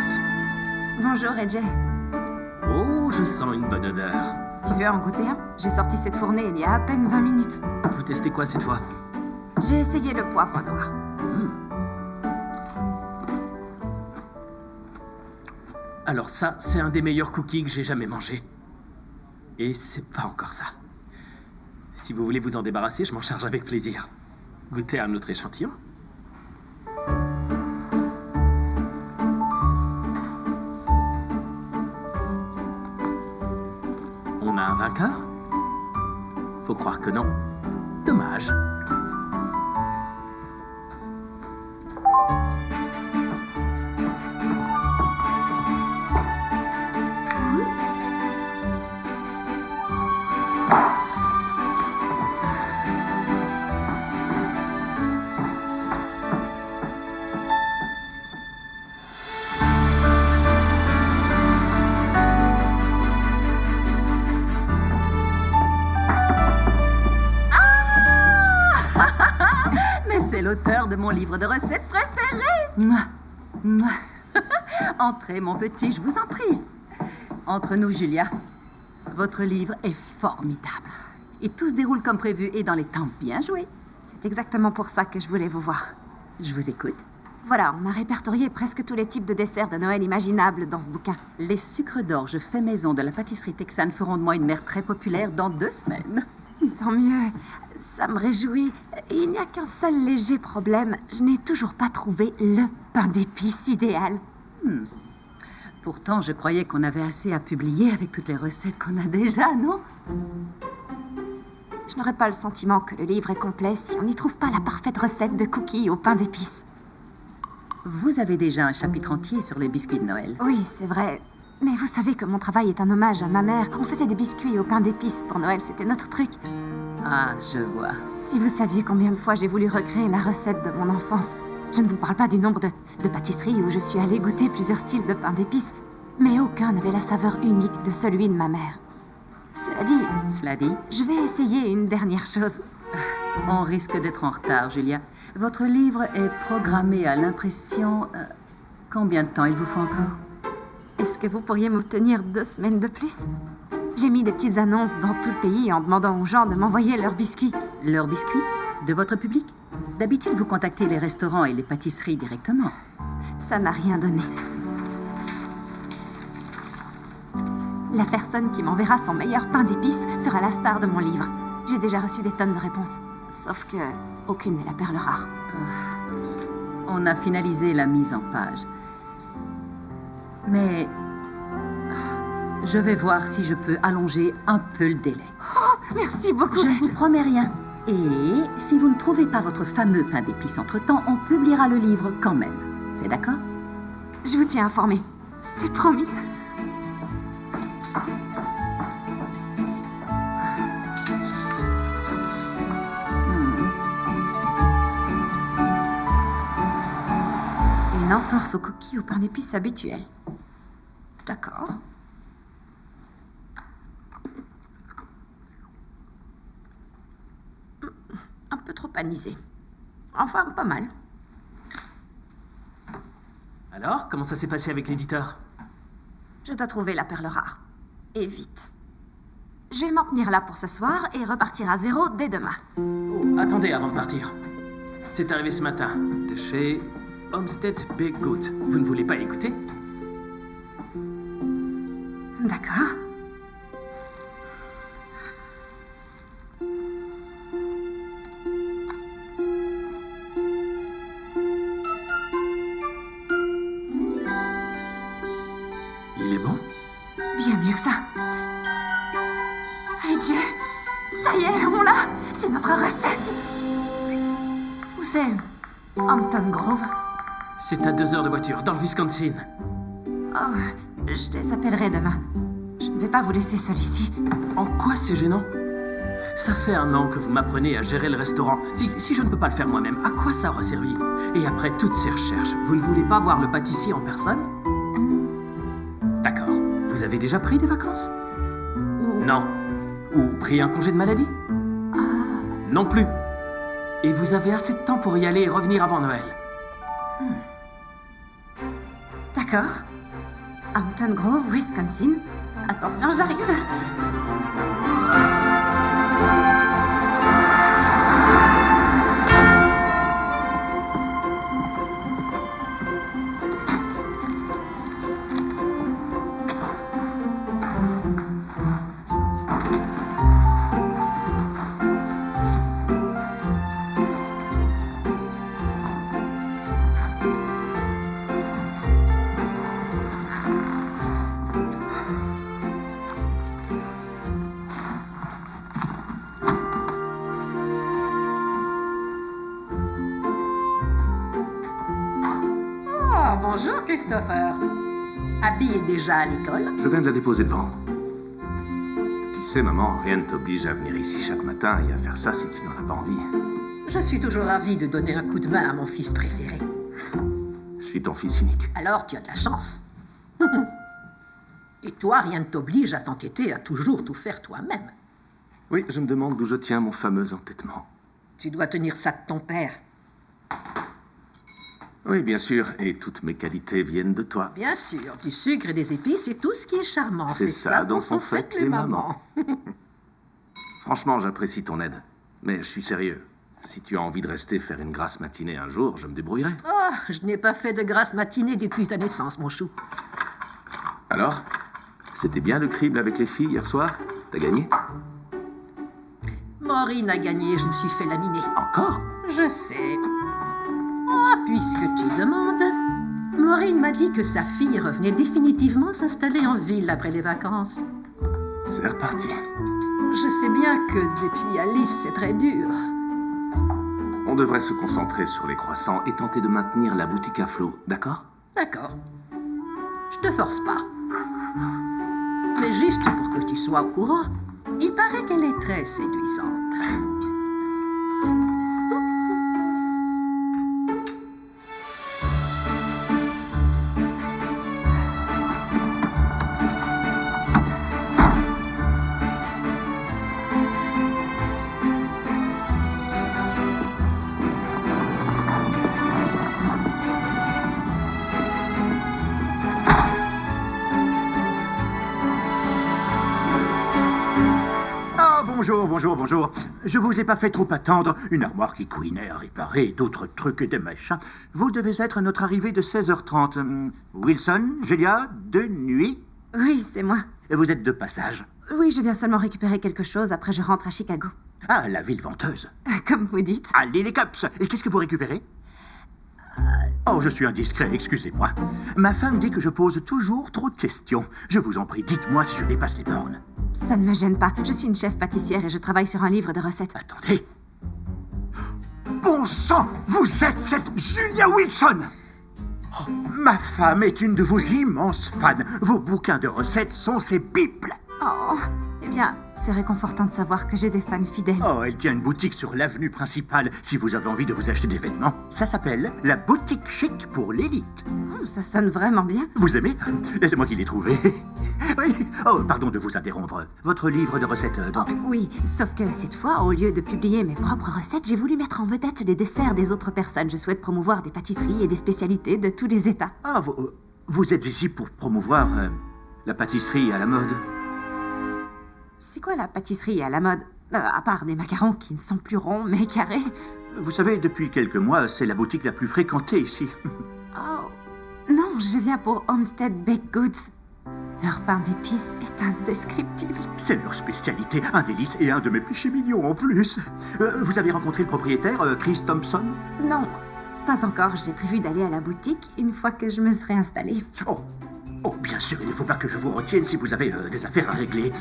sauce. Bonjour, AJ. Oh, je sens une bonne odeur. Tu veux en goûter un? J'ai sorti cette fournée il y a à peine 20 minutes. Vous testez quoi cette fois? J'ai essayé le poivre noir. Alors ça, c'est un des meilleurs cookies que j'ai jamais mangé. Et c'est pas encore ça. Si vous voulez vous en débarrasser, je m'en charge avec plaisir. Goûtez un autre échantillon. On a un vainqueur? Faut croire que non. Dommage. Mais c'est l'auteur de mon livre de recettes préféré. Mouah, mouah. Entrez, mon petit, je vous en prie. Entre nous, Julia, votre livre est formidable. Et tout se déroule comme prévu et dans les temps bien joués. C'est exactement pour ça que je voulais vous voir. Je vous écoute. Voilà, on a répertorié presque tous les types de desserts de Noël imaginables dans ce bouquin. Les sucres d'orge faits maison de la pâtisserie texane feront de moi une mère très populaire dans 2 semaines. Tant mieux, ça me réjouit. Il n'y a qu'un seul léger problème. Je n'ai toujours pas trouvé le pain d'épices idéal. Pourtant, je croyais qu'on avait assez à publier avec toutes les recettes qu'on a déjà, non? Je n'aurais pas le sentiment que le livre est complet si on n'y trouve pas la parfaite recette de cookies au pain d'épices. Vous avez déjà un chapitre entier sur les biscuits de Noël. Oui, c'est vrai. Mais vous savez que mon travail est un hommage à ma mère. On faisait des biscuits au pain d'épices pour Noël, c'était notre truc. Ah, je vois. Si vous saviez combien de fois j'ai voulu recréer la recette de mon enfance. Je ne vous parle pas du nombre de pâtisseries où je suis allée goûter plusieurs styles de pain d'épices, mais aucun n'avait la saveur unique de celui de ma mère. Cela dit, je vais essayer une dernière chose. on risque d'être en retard, Julia. Votre livre est programmé à l'impression... combien de temps il vous faut encore? Est-ce que vous pourriez m'obtenir 2 semaines de plus? J'ai mis des petites annonces dans tout le pays en demandant aux gens de m'envoyer leurs biscuits. Leurs biscuits? De votre public? D'habitude, vous contactez les restaurants et les pâtisseries directement. Ça n'a rien donné. La personne qui m'enverra son meilleur pain d'épices sera la star de mon livre. J'ai déjà reçu des tonnes de réponses. Sauf que aucune n'est la perle rare. On a finalisé la mise en page. Mais... je vais voir si je peux allonger un peu le délai. Oh, merci beaucoup. Je ne vous promets rien. Et si vous ne trouvez pas votre fameux pain d'épices entre-temps, on publiera le livre quand même. C'est d'accord? Je vous tiens informé. C'est promis. Une entorse aux cookies au pain d'épices habituel. D'accord. Un peu trop anisé. Enfin, pas mal. Alors, comment ça s'est passé avec l'éditeur? Je dois trouver la perle rare. Et vite. Je vais m'en tenir là pour ce soir et repartir à 0 dès demain. Oh, attendez avant de partir. C'est arrivé ce matin, de chez Homestead Baked Goods. Vous ne voulez pas écouter? D'accord. Il est bon? Bien mieux que ça. Hey Jay, ça y est, on l'a. C'est notre recette. Où c'est? Hampton Grove. C'est à 2 heures de voiture, dans le Wisconsin. Oh, je les appellerai demain. Je ne vais pas vous laisser seul ici. En quoi c'est gênant? Ça fait 1 an que vous m'apprenez à gérer le restaurant. Si je ne peux pas le faire moi-même, à quoi ça aura servi? Et après toutes ces recherches, vous ne voulez pas voir le pâtissier en personne? D'accord. Vous avez déjà pris des vacances? Non. Ou pris un congé de maladie? Non plus. Et vous avez assez de temps pour y aller et revenir avant Noël. D'accord. Hampton Grove, Wisconsin. Attention, j'arrive. Oh, bonjour, Christopher. Abby est déjà à l'école. Je viens de la déposer devant. Tu sais, maman, rien ne t'oblige à venir ici chaque matin et à faire ça si tu n'en as pas envie. Je suis toujours ravie de donner un coup de main à mon fils préféré. Je suis ton fils unique. Alors, tu as de la chance. Et toi, rien ne t'oblige à t'entêter à toujours tout faire toi-même. Oui, je me demande d'où je tiens mon fameux entêtement. Tu dois tenir ça de ton père. Oui, bien sûr, et toutes mes qualités viennent de toi. Bien sûr, du sucre et des épices, c'est tout ce qui est charmant. C'est ça dont sont faites les mamans. Franchement, j'apprécie ton aide. Mais je suis sérieux. Si tu as envie de rester faire une grasse matinée un jour, je me débrouillerai. Oh, je n'ai pas fait de grasse matinée depuis ta naissance, mon chou. Alors, c'était bien le crible avec les filles hier soir? T'as gagné? Maureen a gagné, je me suis fait laminer. Encore? Je sais. Oh, puisque tu demandes, Maureen m'a dit que sa fille revenait définitivement s'installer en ville après les vacances. C'est reparti. Je sais bien que depuis Alice, c'est très dur. On devrait se concentrer sur les croissants et tenter de maintenir la boutique à flot, d'accord? D'accord. Je te force pas. Mais juste pour que tu sois au courant, il paraît qu'elle est très séduisante. Bonjour. Je vous ai pas fait trop attendre. Une armoire qui couinait à réparer, d'autres trucs et des machins. Vous devez être à notre arrivée de 16h30. Wilson, Julia, de nuit. Oui, c'est moi. Et vous êtes de passage. Oui, je viens seulement récupérer quelque chose, après je rentre à Chicago. Ah, la ville venteuse. Comme vous dites. Allez les Cups. Et qu'est-ce que vous récupérez? Oh, je suis indiscret, excusez-moi. Ma femme dit que je pose toujours trop de questions. Je vous en prie, dites-moi si je dépasse les bornes. Ça ne me gêne pas. Je suis une chef pâtissière et je travaille sur un livre de recettes. Attendez. Bon sang, vous êtes cette Julia Wilson! Oh, ma femme est une de vos immenses fans. Vos bouquins de recettes sont ses bibles. Oh, eh bien, c'est réconfortant de savoir que j'ai des fans fidèles. Oh, elle tient une boutique sur l'avenue principale si vous avez envie de vous acheter des vêtements. Ça s'appelle la boutique chic pour l'élite. Oh, ça sonne vraiment bien. Vous aimez? C'est moi qui l'ai trouvé. Oui. Oh, pardon de vous interrompre. Votre livre de recettes, donc. Oh, oui, sauf que cette fois, au lieu de publier mes propres recettes, j'ai voulu mettre en vedette les desserts des autres personnes. Je souhaite promouvoir des pâtisseries et des spécialités de tous les États. Ah, vous êtes ici pour promouvoir la pâtisserie à la mode? C'est quoi la pâtisserie à la mode? À part des macarons qui ne sont plus ronds, mais carrés. Vous savez, depuis quelques mois, c'est la boutique la plus fréquentée ici. Oh, non, je viens pour Homestead Baked Goods. Leur pain d'épices est indescriptible. C'est leur spécialité, un délice et un de mes péchés mignons en plus. Vous avez rencontré le propriétaire, Chris Thompson? Non, pas encore. J'ai prévu d'aller à la boutique une fois que je me serai installée. Oh, bien sûr, il ne faut pas que je vous retienne si vous avez des affaires à régler.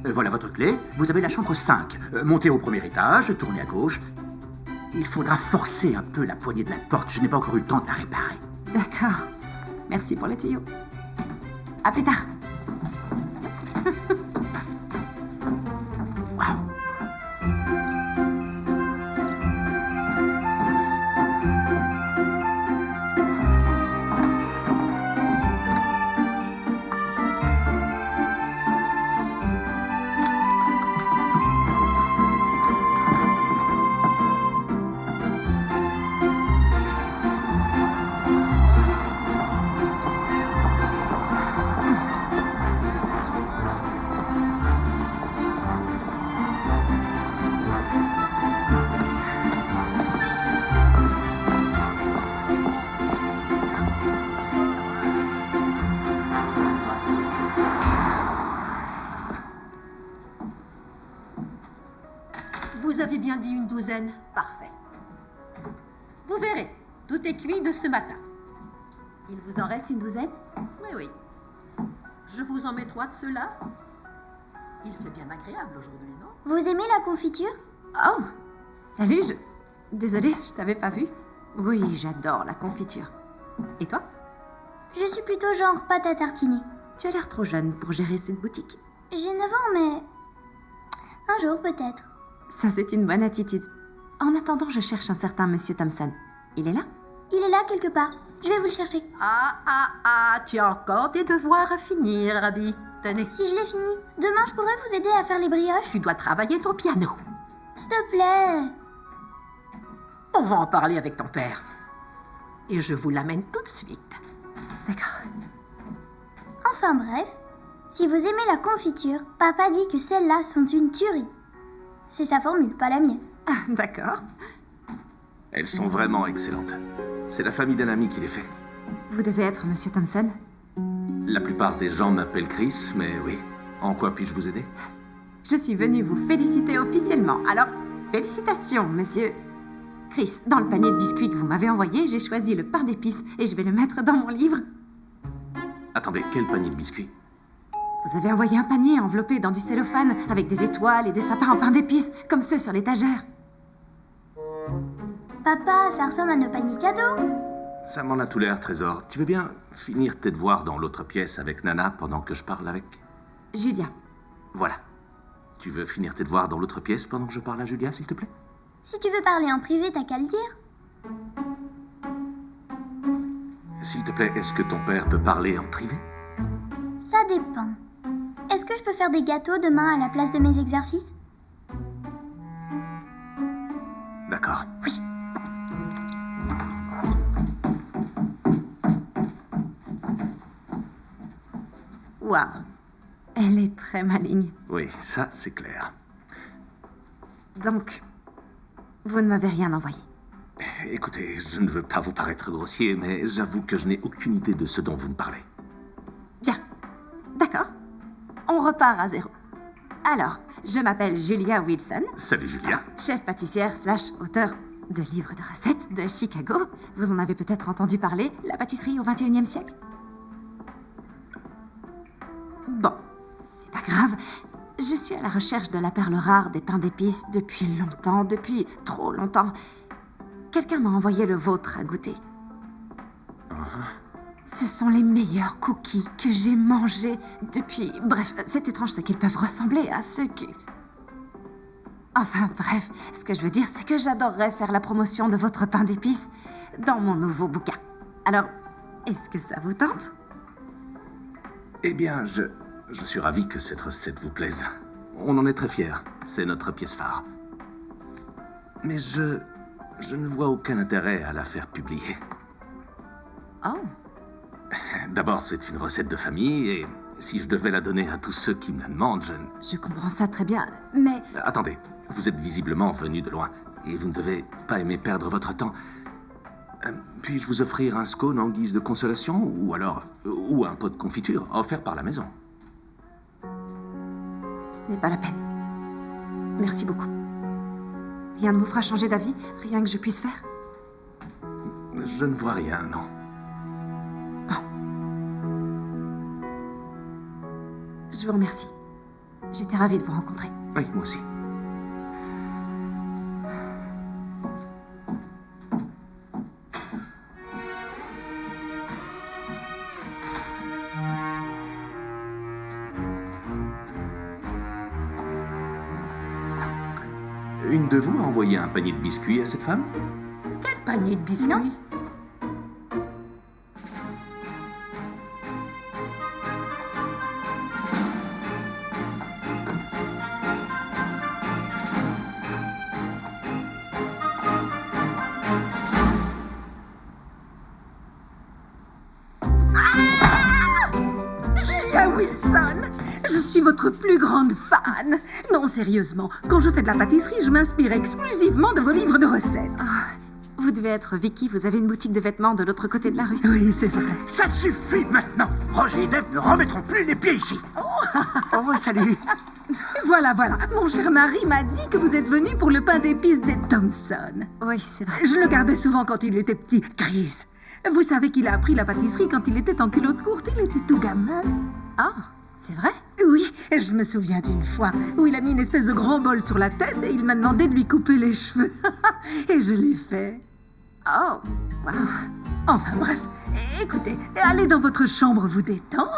Voilà votre clé. Vous avez la chambre 5. Montez au premier étage, tournez à gauche. Il faudra forcer un peu la poignée de la porte. Je n'ai pas encore eu le temps de la réparer. D'accord. Merci pour le tuyau. À plus tard. Waouh! Vous avez bien dit une douzaine. Parfait. Vous verrez, tout est cuit de ce matin. Il vous en reste une douzaine? Oui, oui. Je vous en mets 3 de ceux-là. Il fait bien agréable aujourd'hui, non? Vous aimez la confiture? Oh, salut, Désolée, je t'avais pas vu. Oui, j'adore la confiture. Et toi? Je suis plutôt genre pâte à tartiner. Tu as l'air trop jeune pour gérer cette boutique. J'ai 9 ans, mais... un jour peut-être. Ça, c'est une bonne attitude. En attendant, je cherche un certain Monsieur Thompson. Il est là? Il est là quelque part. Je vais vous le chercher. Tu as encore des devoirs à finir, Abby. Tenez, Si je l'ai fini, demain je pourrais vous aider à faire les brioches. tu dois travailler ton piano. S'il te plaît. On va en parler avec ton père. Et je vous l'amène tout de suite. D'accord. Enfin bref, si vous aimez la confiture, papa dit que celles-là sont une tuerie. C'est sa formule, pas la mienne. Ah, d'accord. Elles sont vraiment excellentes. C'est la famille d'un ami qui les fait. Vous devez être Monsieur Thompson? La plupart des gens m'appellent Chris, mais oui. En quoi puis-je vous aider? Je suis venue vous féliciter officiellement. Alors, félicitations, monsieur. Chris, dans le panier de biscuits que vous m'avez envoyé, j'ai choisi le pain d'épices et je vais le mettre dans mon livre. Attendez, quel panier de biscuits? Vous avez envoyé un panier enveloppé dans du cellophane avec des étoiles et des sapins en pain d'épices, comme ceux sur l'étagère. Papa, ça ressemble à nos paniers cadeaux. Ça m'en a tout l'air, Trésor. Tu veux bien finir tes devoirs dans l'autre pièce avec Nana pendant que je parle avec... Julia. Voilà. Tu veux finir tes devoirs dans l'autre pièce pendant que je parle à Julia, s'il te plaît? Si tu veux parler en privé, t'as qu'à le dire. S'il te plaît, est-ce que ton père peut parler en privé? Ça dépend. Est-ce que je peux faire des gâteaux demain à la place de mes exercices? D'accord. Oui. Waouh. Elle est très maligne. Oui, ça, c'est clair. Donc, vous ne m'avez rien envoyé. Écoutez, je ne veux pas vous paraître grossier, mais j'avoue que je n'ai aucune idée de ce dont vous me parlez. Bien. D'accord. On repart à zéro. Alors, je m'appelle Julia Wilson, Salut, Julia. chef pâtissière / auteur de livres de recettes de Chicago. Vous en avez peut-être entendu parler, la pâtisserie au XXIe siècle? Bon, c'est pas grave. Je suis à la recherche de la perle rare des pains d'épices depuis longtemps, depuis trop longtemps. Quelqu'un m'a envoyé le vôtre à goûter. Ce sont les meilleurs cookies que j'ai mangés depuis... Bref, c'est étrange ce qu'ils peuvent ressembler à ceux que... Enfin, bref, ce que je veux dire, c'est que j'adorerais faire la promotion de votre pain d'épices dans mon nouveau bouquin. Alors, est-ce que ça vous tente? Eh bien, je suis ravi que cette recette vous plaise. On en est très fiers. C'est notre pièce phare. Mais je ne vois aucun intérêt à la faire publier. Oh, D'abord, c'est une recette de famille, et si je devais la donner à tous ceux qui me la demandent, je comprends ça très bien, mais... Attendez, vous êtes visiblement venu de loin, et vous ne devez pas aimer perdre votre temps. Puis-je vous offrir un scone en guise de consolation, ou alors... ou un pot de confiture, offert par la maison? Ce n'est pas la peine. Merci beaucoup. Rien ne vous fera changer d'avis? Rien que je puisse faire? Je ne vois rien, non. Je vous remercie. J'étais ravie de vous rencontrer. Oui, moi aussi. Une de vous a envoyé un panier de biscuits à cette femme? Quel panier de biscuits? Non. Julia Wilson! Je suis votre plus grande fan. Non, sérieusement, quand je fais de la pâtisserie, je m'inspire exclusivement de vos livres de recettes. Vous devez être Vicky, vous avez une boutique de vêtements de l'autre côté de la rue. Oui, c'est vrai. Ça suffit maintenant. Roger et Deb ne remettront plus les pieds ici. Oh, salut. Voilà, mon cher mari m'a dit que vous êtes venu pour le pain d'épices des Thompson. Oui, c'est vrai. Je le gardais souvent quand il était petit. Chris, vous savez qu'il a appris la pâtisserie quand il était en culotte courte, il était tout gamin. Ah, c'est vrai? Oui, je me souviens d'une fois où il a mis une espèce de grand bol sur la tête et il m'a demandé de lui couper les cheveux. Et je l'ai fait. Oh, wow. Enfin bref, écoutez, allez dans votre chambre vous détendre.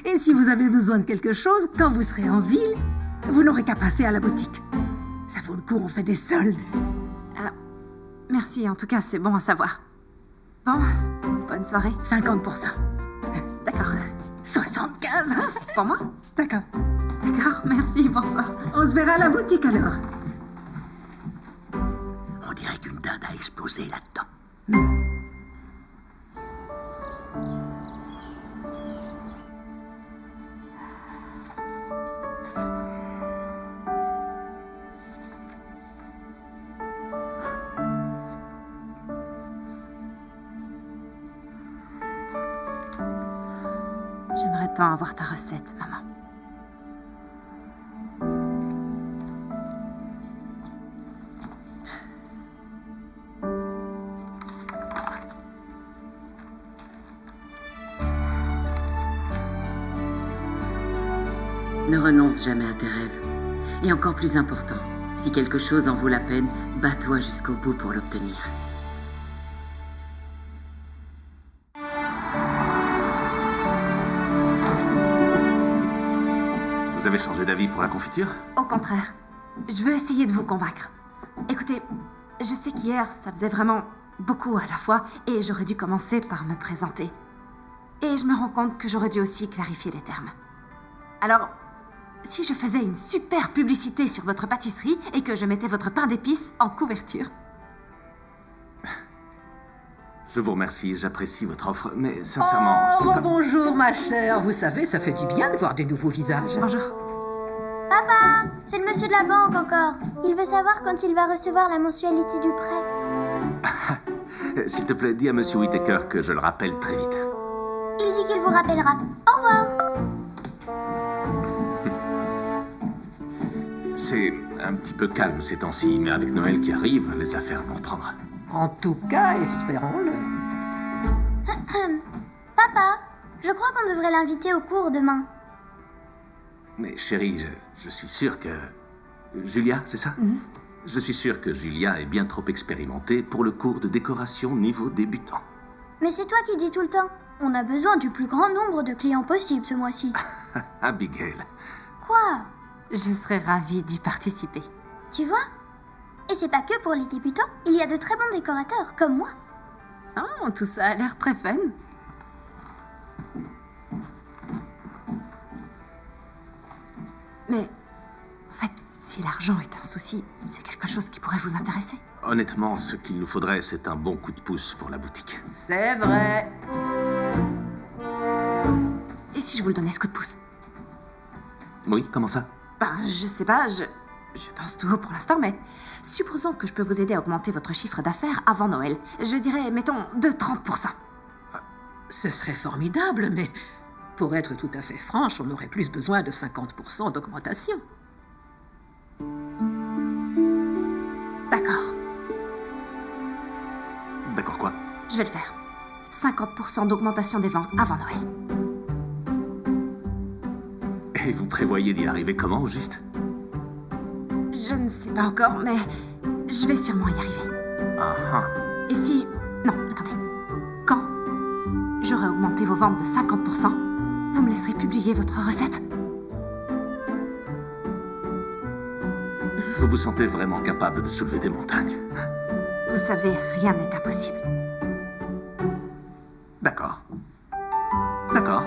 Et si vous avez besoin de quelque chose, quand vous serez en ville, vous n'aurez qu'à passer à la boutique. Ça vaut le coup, on fait des soldes. Merci, en tout cas, c'est bon à savoir. Bon, bonne soirée. 50%. D'accord. 75. Pour moi? D'accord. D'accord, merci, bonsoir. On se verra à la boutique alors. On dirait qu'une dinde a explosé là-dedans. J'aimerais tant avoir ta recette, maman. Ne renonce jamais à tes rêves. Et encore plus important, si quelque chose en vaut la peine, bats-toi jusqu'au bout pour l'obtenir. Vous avez changé d'avis pour la confiture? Au contraire, je veux essayer de vous convaincre. Écoutez, je sais qu'hier, ça faisait vraiment beaucoup à la fois et j'aurais dû commencer par me présenter. Et je me rends compte que j'aurais dû aussi clarifier les termes. Alors, si je faisais une super publicité sur votre pâtisserie et que je mettais votre pain d'épices en couverture. Je vous remercie, j'apprécie votre offre, mais sincèrement... ce n'est pas- Bonjour, ma chère. Vous savez, ça fait du bien de voir des nouveaux visages. Bonjour. Papa, c'est le monsieur de la banque encore. Il veut savoir quand il va recevoir la mensualité du prêt. S'il te plaît, dis à Monsieur Whittaker que je le rappelle très vite. Il dit qu'il vous rappellera. Au revoir. C'est un petit peu calme ces temps-ci, mais avec Noël qui arrive, les affaires vont reprendre. En tout cas, espérons-le. Papa, je crois qu'on devrait l'inviter au cours demain. Mais chérie, je suis sûr que... Julia, c'est ça? Je suis sûr que Julia est bien trop expérimentée pour le cours de décoration niveau débutant. Mais c'est toi qui dis tout le temps. On a besoin du plus grand nombre de clients possible ce mois-ci. Abigail. Quoi? Je serais ravie d'y participer. Tu vois? Et c'est pas que pour les débutants. Il y a de très bons décorateurs, comme moi. Oh, tout ça a l'air très fun. Mais, en fait, si l'argent est un souci, c'est quelque chose qui pourrait vous intéresser. Honnêtement, ce qu'il nous faudrait, c'est un bon coup de pouce pour la boutique. C'est vrai. Et si je vous le donnais ce coup de pouce? Oui, comment ça? Ben, je sais pas, je pense tout haut pour l'instant, mais supposons que je peux vous aider à augmenter votre chiffre d'affaires avant Noël. Je dirais, mettons, de 30%. Ce serait formidable, mais pour être tout à fait franche, on aurait plus besoin de 50% d'augmentation. D'accord, D'accord quoi? je vais le faire. 50% d'augmentation des ventes avant Noël. Et vous prévoyez d'y arriver comment, au juste? Je ne sais pas encore, mais je vais sûrement y arriver. Ah ah. Et si... Non, attendez. Quand j'aurai augmenté vos ventes de 50%, vous me laisserez publier votre recette? Vous vous sentez vraiment capable de soulever des montagnes? Vous savez, rien n'est impossible. D'accord. D'accord.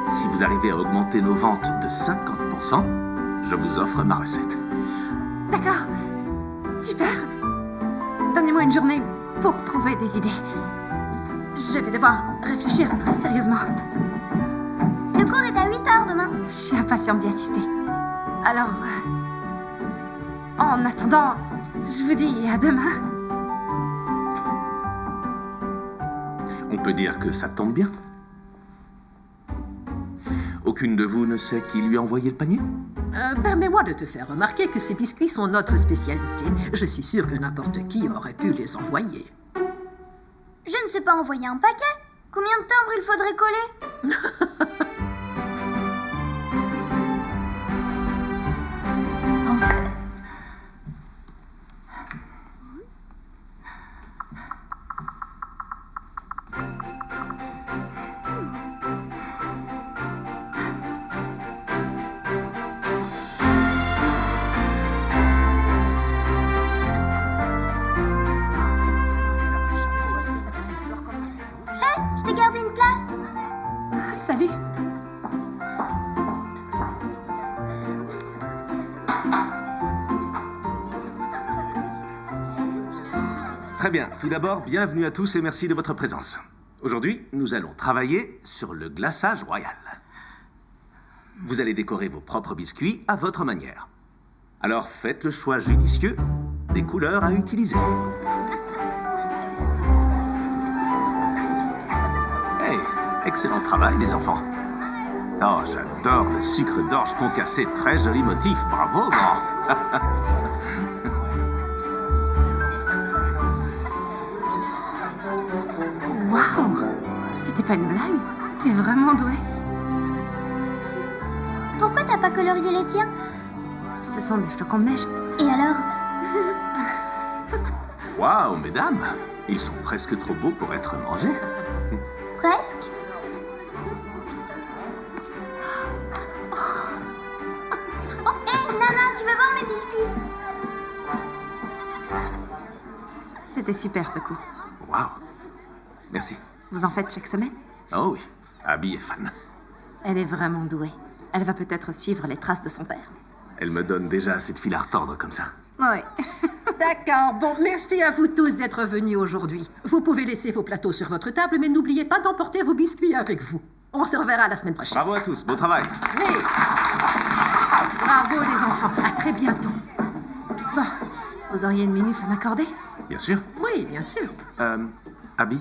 Si vous arrivez à augmenter nos ventes de 50%, je vous offre ma recette. D'accord. Super. Donnez-moi une journée pour trouver des idées. Je vais devoir réfléchir très sérieusement. Le cours est à 8h demain. Je suis impatiente d'y assister. Alors, en attendant, je vous dis à demain. On peut dire que ça tombe bien. Aucune de vous ne sait qui lui a envoyé le panier? Permets-moi de te faire remarquer que ces biscuits sont notre spécialité. Je suis sûre que n'importe qui aurait pu les envoyer. Je ne sais pas envoyer un paquet. Combien de timbres il faudrait coller? Je t'ai gardé une place. Salut. Très bien. Tout d'abord, bienvenue à tous et merci de votre présence. Aujourd'hui, nous allons travailler sur le glaçage royal. Vous allez décorer vos propres biscuits à votre manière. Alors faites le choix judicieux des couleurs à utiliser. Hey, excellent travail les enfants. Oh, j'adore le sucre d'orge concassé, très joli motif, bravo grand. Waouh! C'était pas une blague? T'es vraiment doué. Pourquoi t'as pas colorié les tiens? Ce sont des flocons de neige. Et alors? Waouh, mesdames, ils sont presque trop beaux pour être mangés. Presque. Hé, Nana, tu veux voir mes biscuits? C'était super ce cours. Waouh, merci. Vous en faites chaque semaine? Oh oui, Abby est fan. Elle est vraiment douée. Elle va peut-être suivre les traces de son père. Elle me donne déjà assez de fil à retordre comme ça. Oui. D'accord, bon, merci à vous tous d'être venus aujourd'hui. Vous pouvez laisser vos plateaux sur votre table, mais n'oubliez pas d'emporter vos biscuits avec vous. On se reverra la semaine prochaine. Bravo à tous, beau travail. Oui. Bravo les enfants, à très bientôt. Bon, vous auriez une minute à m'accorder? Bien sûr. Oui, bien sûr. Abby?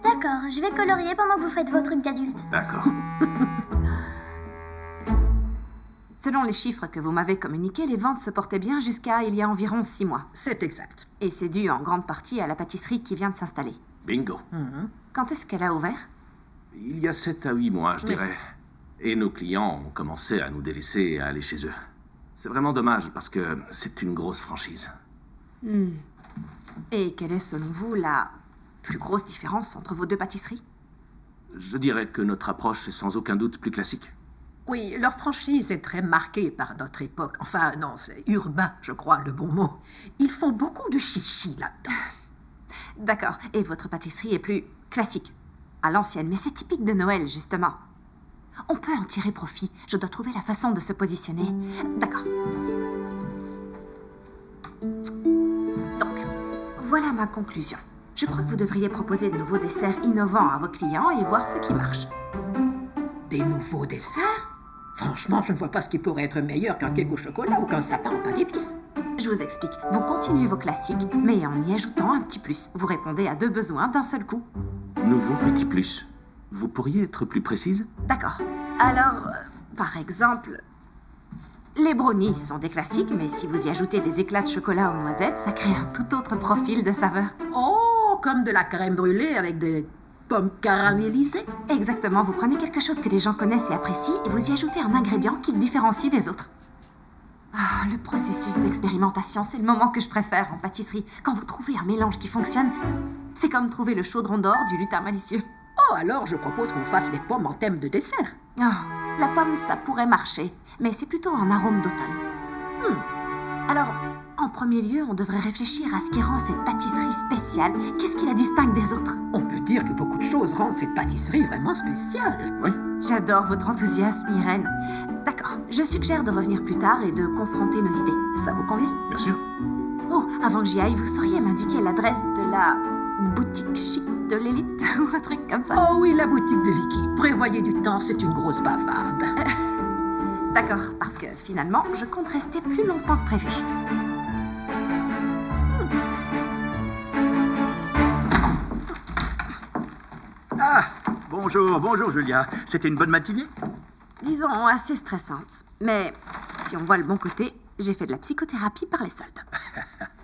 D'accord, je vais colorier pendant que vous faites vos trucs d'adulte. D'accord. Selon les chiffres que vous m'avez communiqués, les ventes se portaient bien jusqu'à il y a environ 6 mois. C'est exact. Et c'est dû en grande partie à la pâtisserie qui vient de s'installer. Bingo. Quand est-ce qu'elle a ouvert? Il y a 7 à 8 mois, je dirais. Et nos clients ont commencé à nous délaisser et à aller chez eux. C'est vraiment dommage parce que c'est une grosse franchise. Et quelle est selon vous la plus grosse différence entre vos deux pâtisseries? Je dirais que notre approche est sans aucun doute plus classique. Oui, leur franchise est très marquée par notre époque. Enfin, non, c'est urbain, je crois, le bon mot. Ils font beaucoup de chichi là-dedans. D'accord. Et votre pâtisserie est plus classique, à l'ancienne, mais c'est typique de Noël, justement. On peut en tirer profit. Je dois trouver la façon de se positionner. D'accord. Donc, voilà ma conclusion. Je crois que vous devriez proposer de nouveaux desserts innovants à vos clients et voir ce qui marche. Des nouveaux desserts? Franchement, je ne vois pas ce qui pourrait être meilleur qu'un cake au chocolat ou qu'un sapin en pain d'épices. Je vous explique. Vous continuez vos classiques, mais en y ajoutant un petit plus. Vous répondez à 2 besoins d'un seul coup. Nouveau petit plus. Vous pourriez être plus précise? D'accord. Alors, par exemple, les brownies sont des classiques, mais si vous y ajoutez des éclats de chocolat aux noisettes, ça crée un tout autre profil de saveur. Oh, comme de la crème brûlée avec des pommes caramélisées? Exactement, vous prenez quelque chose que les gens connaissent et apprécient et vous y ajoutez un ingrédient qui le différencie des autres. Ah, le processus d'expérimentation, c'est le moment que je préfère en pâtisserie. Quand vous trouvez un mélange qui fonctionne, c'est comme trouver le chaudron d'or du lutin malicieux. Oh, alors je propose qu'on fasse les pommes en thème de dessert. Oh, la pomme, ça pourrait marcher, mais c'est plutôt un arôme d'automne. Alors, en premier lieu, on devrait réfléchir à ce qui rend cette pâtisserie spéciale. Qu'est-ce qui la distingue des autres? On peut dire que beaucoup de choses rendent cette pâtisserie vraiment spéciale. Oui. J'adore votre enthousiasme, Irène. D'accord, je suggère de revenir plus tard et de confronter nos idées. Ça vous convient? Bien sûr. Oh, avant que j'y aille, vous sauriez m'indiquer l'adresse de la boutique chic? de l'élite ou un truc comme ça. Oh oui, la boutique de Vicky. Prévoyez du temps, c'est une grosse bavarde. D'accord, parce que finalement, je compte rester plus longtemps que prévu. Ah, bonjour Julia. C'était une bonne matinée? Disons assez stressante. Mais si on voit le bon côté, j'ai fait de la psychothérapie par les soldes.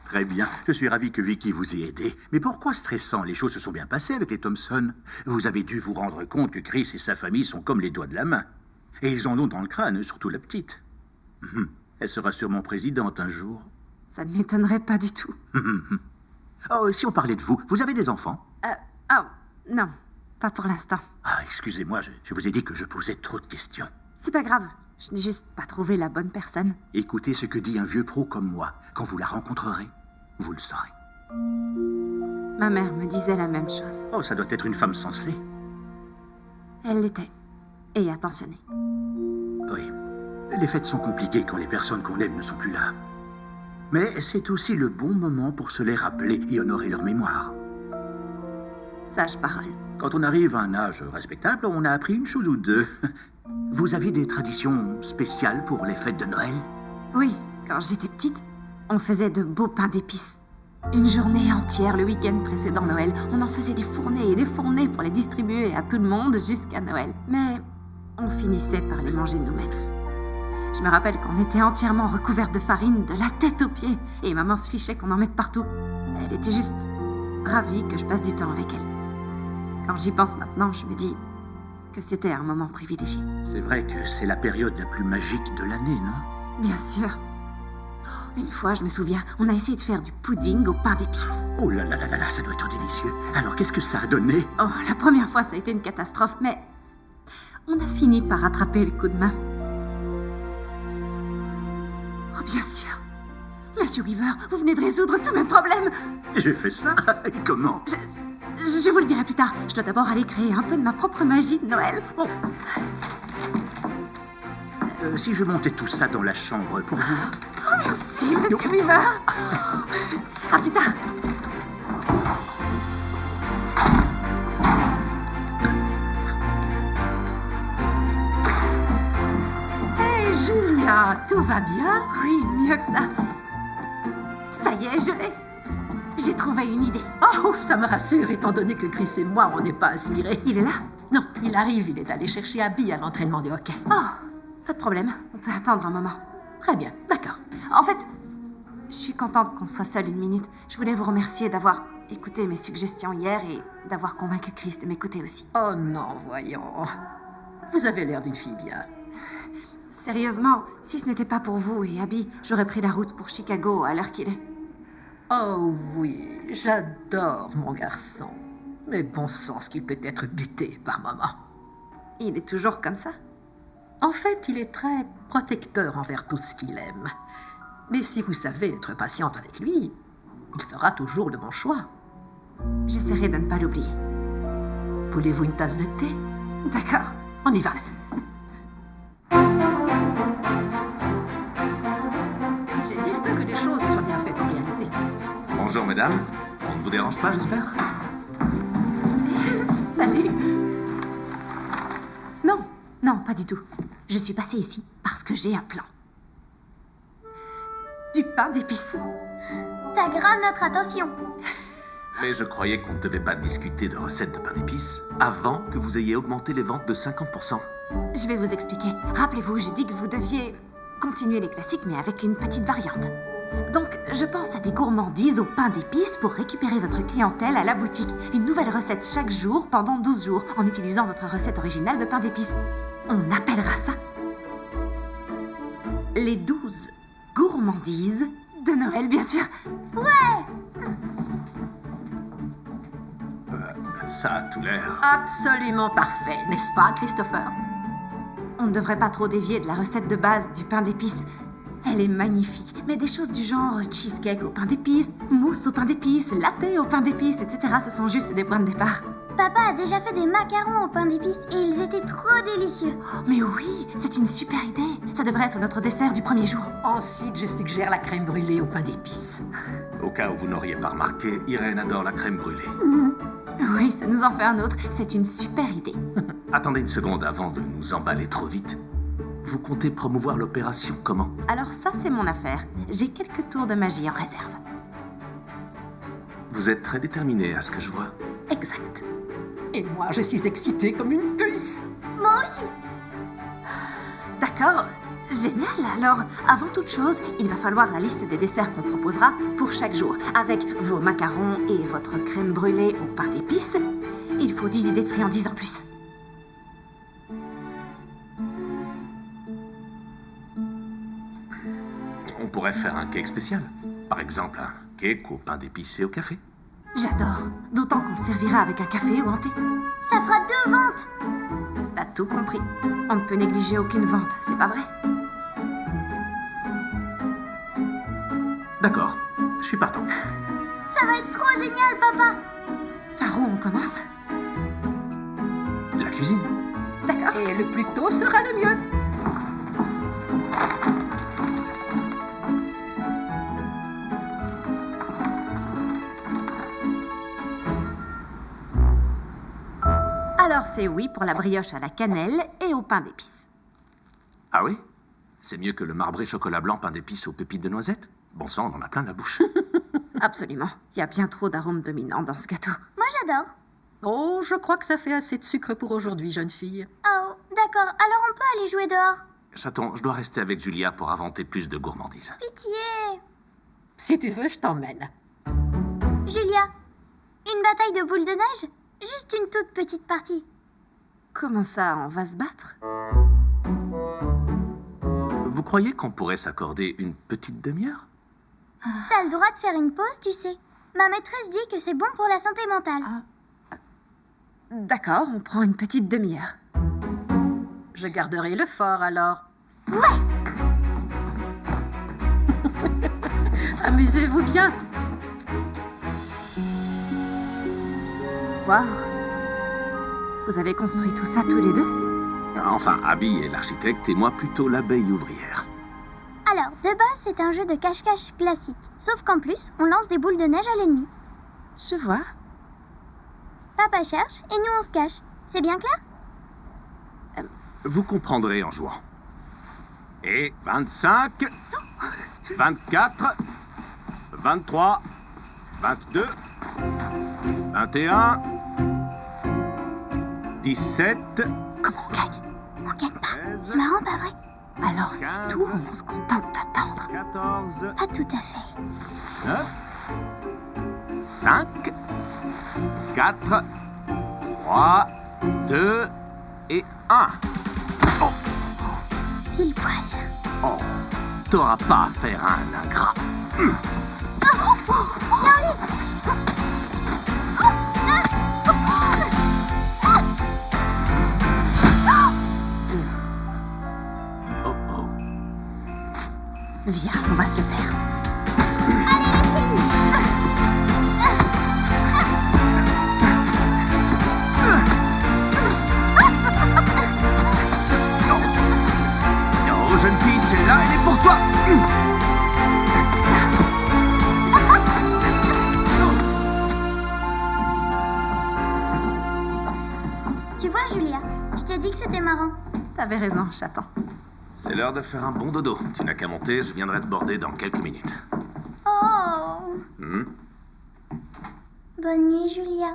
Très bien. Je suis ravi que Vicky vous ait aidé. Mais pourquoi stressant? Les choses se sont bien passées avec les Thompson. Vous avez dû vous rendre compte que Chris et sa famille sont comme les doigts de la main. Et ils en ont dans le crâne, surtout la petite. Elle sera sûrement présidente un jour. Ça ne m'étonnerait pas du tout. Oh, si on parlait de vous, vous avez des enfants? Oh, non, pas pour l'instant. Ah, excusez-moi, je vous ai dit que je posais trop de questions. C'est pas grave, je n'ai juste pas trouvé la bonne personne. Écoutez ce que dit un vieux pro comme moi. Quand vous la rencontrerez, vous le saurez. Ma mère me disait la même chose. Oh, ça doit être une femme sensée. Elle l'était. Et attentionnée. Oui. Les fêtes sont compliquées quand les personnes qu'on aime ne sont plus là. Mais c'est aussi le bon moment pour se les rappeler et honorer leur mémoire. Sage parole. Quand on arrive à un âge respectable, on a appris une chose ou deux. Vous avez des traditions spéciales pour les fêtes de Noël? Oui, quand j'étais petite, on faisait de beaux pains d'épices. Une journée entière le week-end précédent Noël, on en faisait des fournées et des fournées pour les distribuer à tout le monde jusqu'à Noël. Mais on finissait par les manger nous-mêmes. Je me rappelle qu'on était entièrement recouverte de farine de la tête aux pieds et maman se fichait qu'on en mette partout. Elle était juste ravie que je passe du temps avec elle. Quand j'y pense maintenant, je me dis que c'était un moment privilégié. C'est vrai que c'est la période la plus magique de l'année, non? Bien sûr. Une fois, je me souviens, on a essayé de faire du pudding au pain d'épices. Oh là là là là là, ça doit être délicieux. Alors, qu'est-ce que ça a donné? Oh, la première fois, ça a été une catastrophe, mais on a fini par rattraper le coup de main. Oh, bien sûr. Monsieur Weaver, vous venez de résoudre tous mes problèmes. J'ai fait ça? Comment? Je vous le dirai plus tard. Je dois d'abord aller créer un peu de ma propre magie de Noël. Oh. Si je montais tout ça dans la chambre pour vous... Oh, merci, Monsieur Weaver. À plus tard. Hé, Julia, tout va bien? Oui, mieux que ça. Ça y est, je l'ai. J'ai trouvé une idée. Oh, ouf, ça me rassure, étant donné que Chris et moi, on n'est pas inspirés. Il est là? Non, il arrive, il est allé chercher Abby à l'entraînement de hockey. Oh, pas de problème. On peut attendre un moment. Très bien, d'accord. En fait, je suis contente qu'on soit seul une minute. Je voulais vous remercier d'avoir écouté mes suggestions hier et d'avoir convaincu Chris de m'écouter aussi. Oh non, voyons. Vous avez l'air d'une fille bien. Sérieusement, si ce n'était pas pour vous et Abby, j'aurais pris la route pour Chicago à l'heure qu'il est. Oh oui, j'adore mon garçon. Mais bon sens qu'il peut être buté par moment. Il est toujours comme ça? En fait, il est très protecteur envers tout ce qu'il aime. Mais si vous savez être patiente avec lui, il fera toujours le bon choix. J'essaierai de ne pas l'oublier. Voulez-vous une tasse de thé? D'accord. On y va. C'est génial. Il veut que les choses soient bien faites en réalité. Bonjour, mesdames. On ne vous dérange pas, j'espère? Salut. Non, pas du tout. Je suis passée ici parce que j'ai un plan. Du pain d'épices. T'as grave notre attention. Mais je croyais qu'on ne devait pas discuter de recettes de pain d'épices avant que vous ayez augmenté les ventes de 50%. Je vais vous expliquer. Rappelez-vous, j'ai dit que vous deviez continuer les classiques, mais avec une petite variante. Donc, je pense à des gourmandises au pain d'épices pour récupérer votre clientèle à la boutique. Une nouvelle recette chaque jour pendant 12 jours, en utilisant votre recette originale de pain d'épices. On appellera ça les 12 gourmandises de Noël, bien sûr. Ça a tout l'air. Absolument parfait, n'est-ce pas, Christopher? On ne devrait pas trop dévier de la recette de base du pain d'épices. Elle est magnifique, mais des choses du genre cheesecake au pain d'épices, mousse au pain d'épices, latte au pain d'épices, etc. ce sont juste des points de départ. Papa a déjà fait des macarons au pain d'épices et ils étaient trop délicieux. Mais oui, c'est une super idée. Ça devrait être notre dessert du premier jour. Ensuite, je suggère la crème brûlée au pain d'épices. Au cas où vous n'auriez pas remarqué, Irène adore la crème brûlée. Oui, ça nous en fait un autre. C'est une super idée. Attendez une seconde avant de nous emballer trop vite. Vous comptez promouvoir l'opération comment? Alors ça, c'est mon affaire. J'ai quelques tours de magie en réserve. Vous êtes très déterminé à ce que je vois. Exact. Et moi, je suis excitée comme une puce. Moi aussi. D'accord. Génial. Alors, avant toute chose, il va falloir la liste des desserts qu'on proposera pour chaque jour. Avec vos macarons et votre crème brûlée au pain d'épices. Il faut 10 idées de friandises en plus. On pourrait faire un cake spécial. Par exemple, un cake au pain d'épices et au café. J'adore. D'autant qu'on le servira avec un café ou un thé. Ça fera 2 ventes. T'as tout compris. On ne peut négliger aucune vente, c'est pas vrai? D'accord, je suis partant. Ça va être trop génial, papa. Par où on commence? La cuisine. D'accord. Et le plus tôt sera le mieux. Alors c'est oui pour la brioche à la cannelle et au pain d'épices. Ah oui? C'est mieux que le marbré chocolat blanc pain d'épices aux pépites de noisettes? Bon sang, on en a plein la bouche. Absolument. Il y a bien trop d'arômes dominants dans ce gâteau. Moi, j'adore. Oh, je crois que ça fait assez de sucre pour aujourd'hui, jeune fille. Oh, d'accord. Alors on peut aller jouer dehors. Chaton, je dois rester avec Julia pour inventer plus de gourmandises. Pitié. Si tu veux, je t'emmène. Julia, une bataille de boules de neige? Juste une toute petite partie. Comment ça, on va se battre? Vous croyez qu'on pourrait s'accorder une petite demi-heure? T'as le droit de faire une pause, tu sais. Ma maîtresse dit que c'est bon pour la santé mentale. D'accord, on prend une petite demi-heure. Je garderai le fort alors. Ouais. Amusez-vous bien. Waouh! Vous avez construit tout ça tous les deux? Enfin, Abby est l'architecte et moi plutôt l'abeille ouvrière. Alors, de base, c'est un jeu de cache-cache classique. Sauf qu'en plus, on lance des boules de neige à l'ennemi. Je vois. Papa cherche et nous on se cache. C'est bien clair? Vous comprendrez en jouant. Et 25, 24, 23, 22, 21, 17, Comment on gagne? On gagne pas. C'est marrant, pas vrai? Alors c'est tout, on se contente d'attendre. 14, Pas tout à fait. 9, 5, 4, 3, 2 et 1. Pile poil. Oh, t'auras pas à faire un ingrat. Oh oh. Viens, on va se le faire. Oh, jeune fille, celle-là, elle est pour toi. Tu vois, Julia, je t'ai dit que c'était marrant. T'avais raison, chaton. C'est l'heure de faire un bon dodo. Tu n'as qu'à monter, je viendrai te border dans quelques minutes. Oh. Bonne nuit, Julia.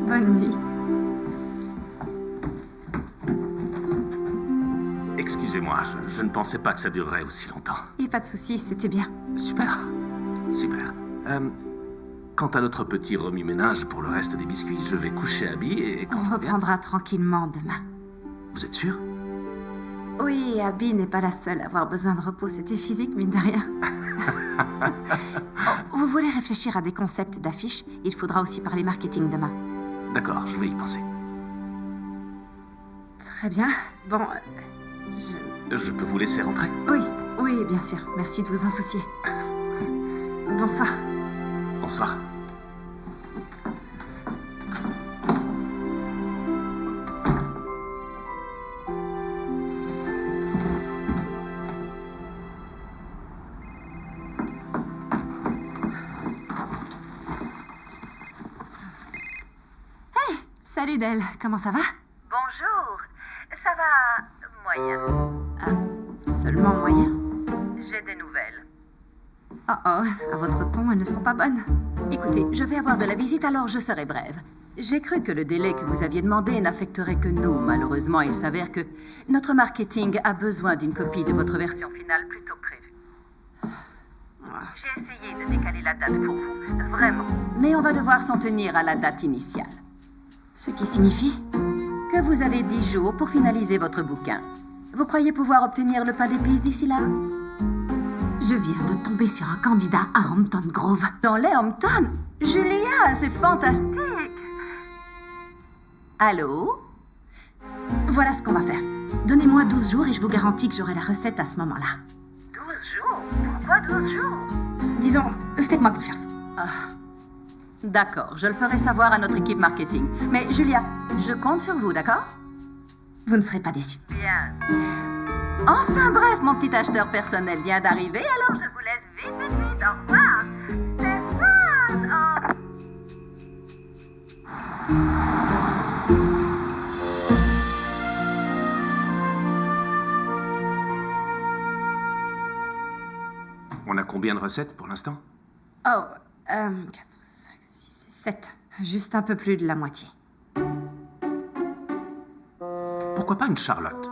Bonne nuit. Excusez-moi, je ne pensais pas que ça durerait aussi longtemps. Et pas de soucis, c'était bien. Super, super. Quant à notre petit remue-ménage pour le reste des biscuits, je vais coucher Abby et quand On je reviens- reprendra tranquillement demain. Vous êtes sûr? Oui, Abby n'est pas la seule à avoir besoin de repos. C'était physique, mine de rien. Oh, vous voulez réfléchir à des concepts d'affiches? Il faudra aussi parler marketing demain. D'accord, je vais y penser. Très bien. Bon, Je peux vous laisser rentrer? oui, oui, bien sûr. Merci de vous en soucier. Bonsoir. Bonsoir. Salut Del, comment ça va? Bonjour. Ça va moyen. Seulement moyen. J'ai des nouvelles. Oh oh, à votre ton, elles ne sont pas bonnes. Écoutez, je vais avoir de la visite, alors je serai brève. J'ai cru que le délai que vous aviez demandé n'affecterait que nous. Malheureusement, il s'avère que notre marketing a besoin d'une copie de votre version finale plus tôt que prévu. J'ai essayé de décaler la date pour vous, vraiment. Mais on va devoir s'en tenir à la date initiale. Ce qui signifie? Que vous avez 10 jours pour finaliser votre bouquin. Vous croyez pouvoir obtenir le pain d'épices d'ici là? Je viens de tomber sur un candidat à Hampton Grove. Dans les Hamptons? Julia, c'est fantastique! Allô? Voilà ce qu'on va faire. Donnez-moi 12 jours et je vous garantis que j'aurai la recette à ce moment-là. 12 jours? Pourquoi 12 jours? Disons, faites-moi confiance. D'accord, je le ferai savoir à notre équipe marketing. Mais Julia, je compte sur vous, d'accord? Vous ne serez pas déçus. Bien. Enfin bref, mon petit acheteur personnel vient d'arriver, alors je vous laisse vite. Au revoir. Stéphane! Oh. On a combien de recettes pour l'instant? Oh, 4, 5, 6, 7. Juste un peu plus de la moitié. Pourquoi pas une Charlotte?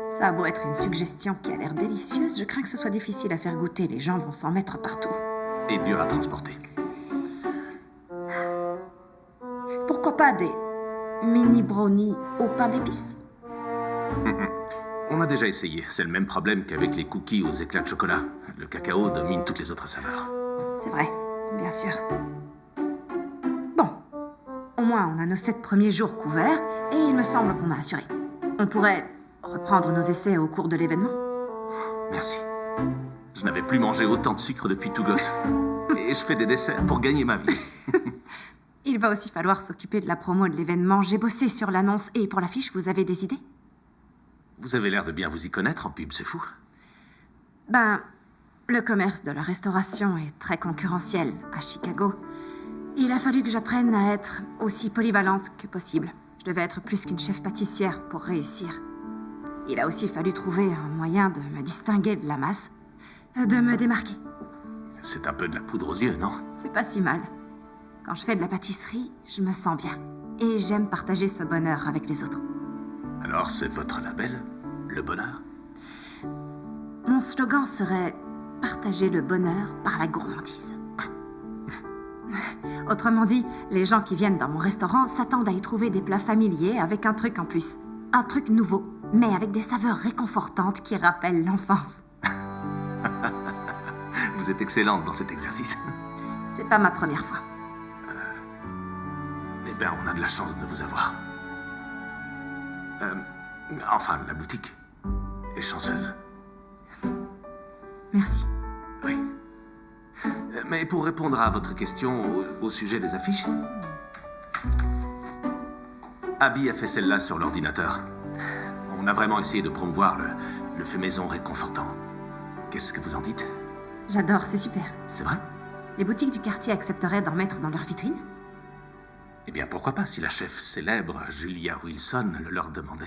Ça a beau être une suggestion qui a l'air délicieuse, je crains que ce soit difficile à faire goûter. Les gens vont s'en mettre partout. Et dur à transporter. Pourquoi pas des mini brownies au pain d'épices? On a déjà essayé. C'est le même problème qu'avec les cookies aux éclats de chocolat. Le cacao domine toutes les autres saveurs. C'est vrai, bien sûr. Bon, au moins on a nos 7 premiers jours couverts et il me semble qu'on a assuré. On pourrait reprendre nos essais au cours de l'événement. Merci. Je n'avais plus mangé autant de sucre depuis tout gosse. Et je fais des desserts pour gagner ma vie. Il va aussi falloir s'occuper de la promo de l'événement. J'ai bossé sur l'annonce et pour l'affiche, vous avez des idées? Vous avez l'air de bien vous y connaître en pub, c'est fou. Ben, le commerce de la restauration est très concurrentiel à Chicago. Il a fallu que j'apprenne à être aussi polyvalente que possible. Je devais être plus qu'une chef pâtissière pour réussir. Il a aussi fallu trouver un moyen de me distinguer de la masse, de me démarquer. C'est un peu de la poudre aux yeux, non? C'est pas si mal. Quand je fais de la pâtisserie, je me sens bien. Et j'aime partager ce bonheur avec les autres. Alors c'est votre label, le bonheur? Mon slogan serait « Partager le bonheur par la gourmandise ». Autrement dit, les gens qui viennent dans mon restaurant s'attendent à y trouver des plats familiers avec un truc en plus. Un truc nouveau, mais avec des saveurs réconfortantes qui rappellent l'enfance. Vous êtes excellente dans cet exercice. C'est pas ma première fois. Eh bien, on a de la chance de vous avoir. Enfin, la boutique est chanceuse. Merci. Oui. Mais pour répondre à votre question au sujet des affiches, Abby a fait celle-là sur l'ordinateur. On a vraiment essayé de promouvoir le fait maison réconfortant. Qu'est-ce que vous en dites? J'adore, c'est super. C'est vrai? Les boutiques du quartier accepteraient d'en mettre dans leur vitrine? Eh bien, pourquoi pas si la chef célèbre, Julia Wilson, le leur demandait.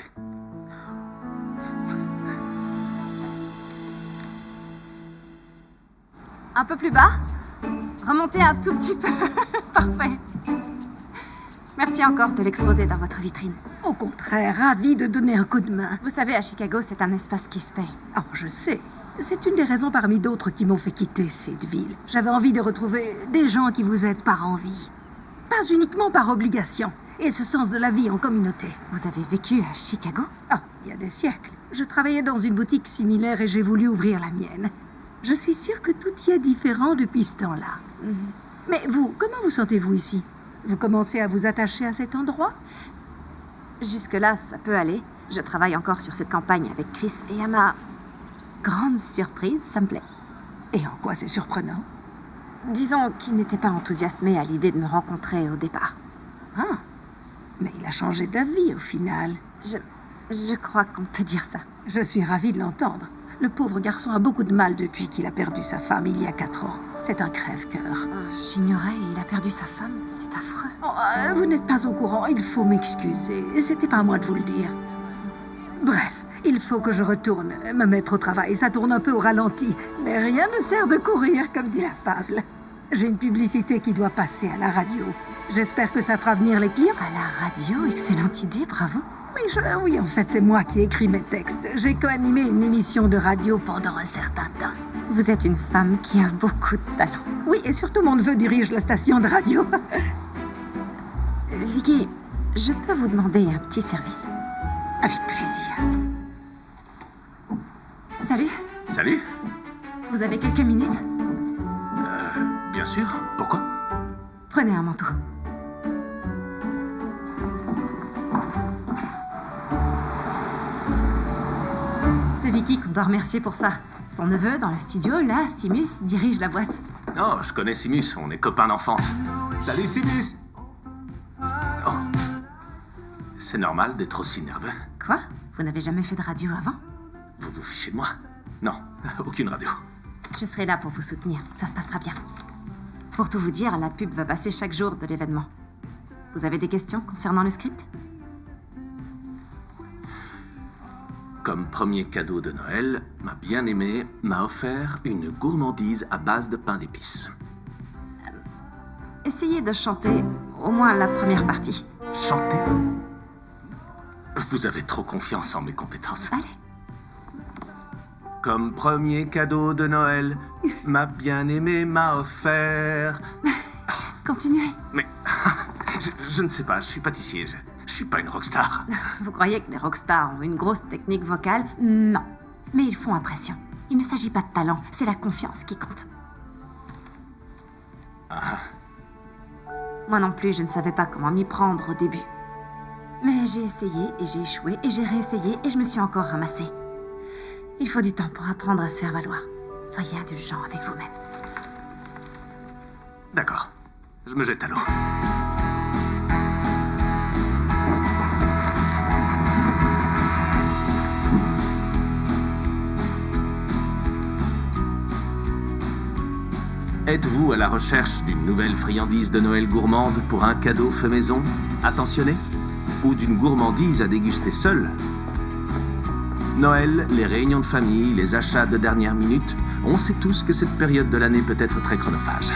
Un peu plus bas? Remontez un tout petit peu. Parfait. Merci encore de l'exposer dans votre vitrine. Au contraire, ravi de donner un coup de main. Vous savez, à Chicago, c'est un espace qui se paye. Oh, je sais. C'est une des raisons parmi d'autres qui m'ont fait quitter cette ville. J'avais envie de retrouver des gens qui vous aident par envie. Pas uniquement par obligation. Et ce sens de la vie en communauté. Vous avez vécu à Chicago? Ah, il y a des siècles. Je travaillais dans une boutique similaire et j'ai voulu ouvrir la mienne. Je suis sûre que tout y est différent depuis ce temps-là. Mais vous, comment vous sentez-vous ici? Vous commencez à vous attacher à cet endroit? Jusque-là, ça peut aller. Je travaille encore sur cette campagne avec Chris et à ma grande surprise, ça me plaît. Et en quoi c'est surprenant? Disons qu'il n'était pas enthousiasmé à l'idée de me rencontrer au départ. Ah, mais il a changé d'avis au final. Je crois qu'on peut dire ça. Je suis ravie de l'entendre. Le pauvre garçon a beaucoup de mal depuis qu'il a perdu sa femme il y a 4 ans. C'est un crève-cœur. J'ignorais, il a perdu sa femme. C'est affreux. Oh, vous n'êtes pas au courant, il faut m'excuser. C'était pas à moi de vous le dire. Bref, il faut que je retourne me mettre au travail. Ça tourne un peu au ralenti. Mais rien ne sert de courir, comme dit la fable. J'ai une publicité qui doit passer à la radio. J'espère que ça fera venir les clients. À la radio, excellente idée, bravo. Oui, en fait, c'est moi qui écris mes textes. J'ai co-animé une émission de radio pendant un certain temps. Vous êtes une femme qui a beaucoup de talent. Oui, et surtout mon neveu dirige la station de radio. Vicky, je peux vous demander un petit service? Avec plaisir. Salut, Salut. vous avez quelques minutes? Bien sûr. Pourquoi? Prenez un manteau. C'est Vicky qu'on doit remercier pour ça. Son neveu, dans le studio, là, Simus, dirige la boîte. Oh, je connais Simus, on est copains d'enfance. Salut Simus. Oh. C'est normal d'être aussi nerveux. Quoi? Vous n'avez jamais fait de radio avant? Vous vous fichez de moi? Non, aucune radio. Je serai là pour vous soutenir, ça se passera bien. Pour tout vous dire, la pub va passer chaque jour de l'événement. Vous avez des questions concernant le script? Comme premier cadeau de Noël, ma bien-aimée m'a offert une gourmandise à base de pain d'épices. Essayez de chanter au moins la première partie. Chanter? Vous avez trop confiance en mes compétences. Allez. Comme premier cadeau de Noël, ma bien-aimée m'a offert... Continuez. Mais je ne sais pas, je suis pâtissier, je suis pas une rockstar. Vous croyez que les rockstars ont une grosse technique vocale? Non. Mais ils font impression. Il ne s'agit pas de talent, c'est la confiance qui compte. Moi non plus, je ne savais pas comment m'y prendre au début. Mais j'ai essayé et j'ai échoué et j'ai réessayé et je me suis encore ramassée. Il faut du temps pour apprendre à se faire valoir. Soyez indulgent avec vous-même. D'accord, je me jette à l'eau. Êtes-vous à la recherche d'une nouvelle friandise de Noël gourmande pour un cadeau fait maison, attentionné? Ou d'une gourmandise à déguster seule? Noël, les réunions de famille, les achats de dernière minute, on sait tous que cette période de l'année peut être très chronophage.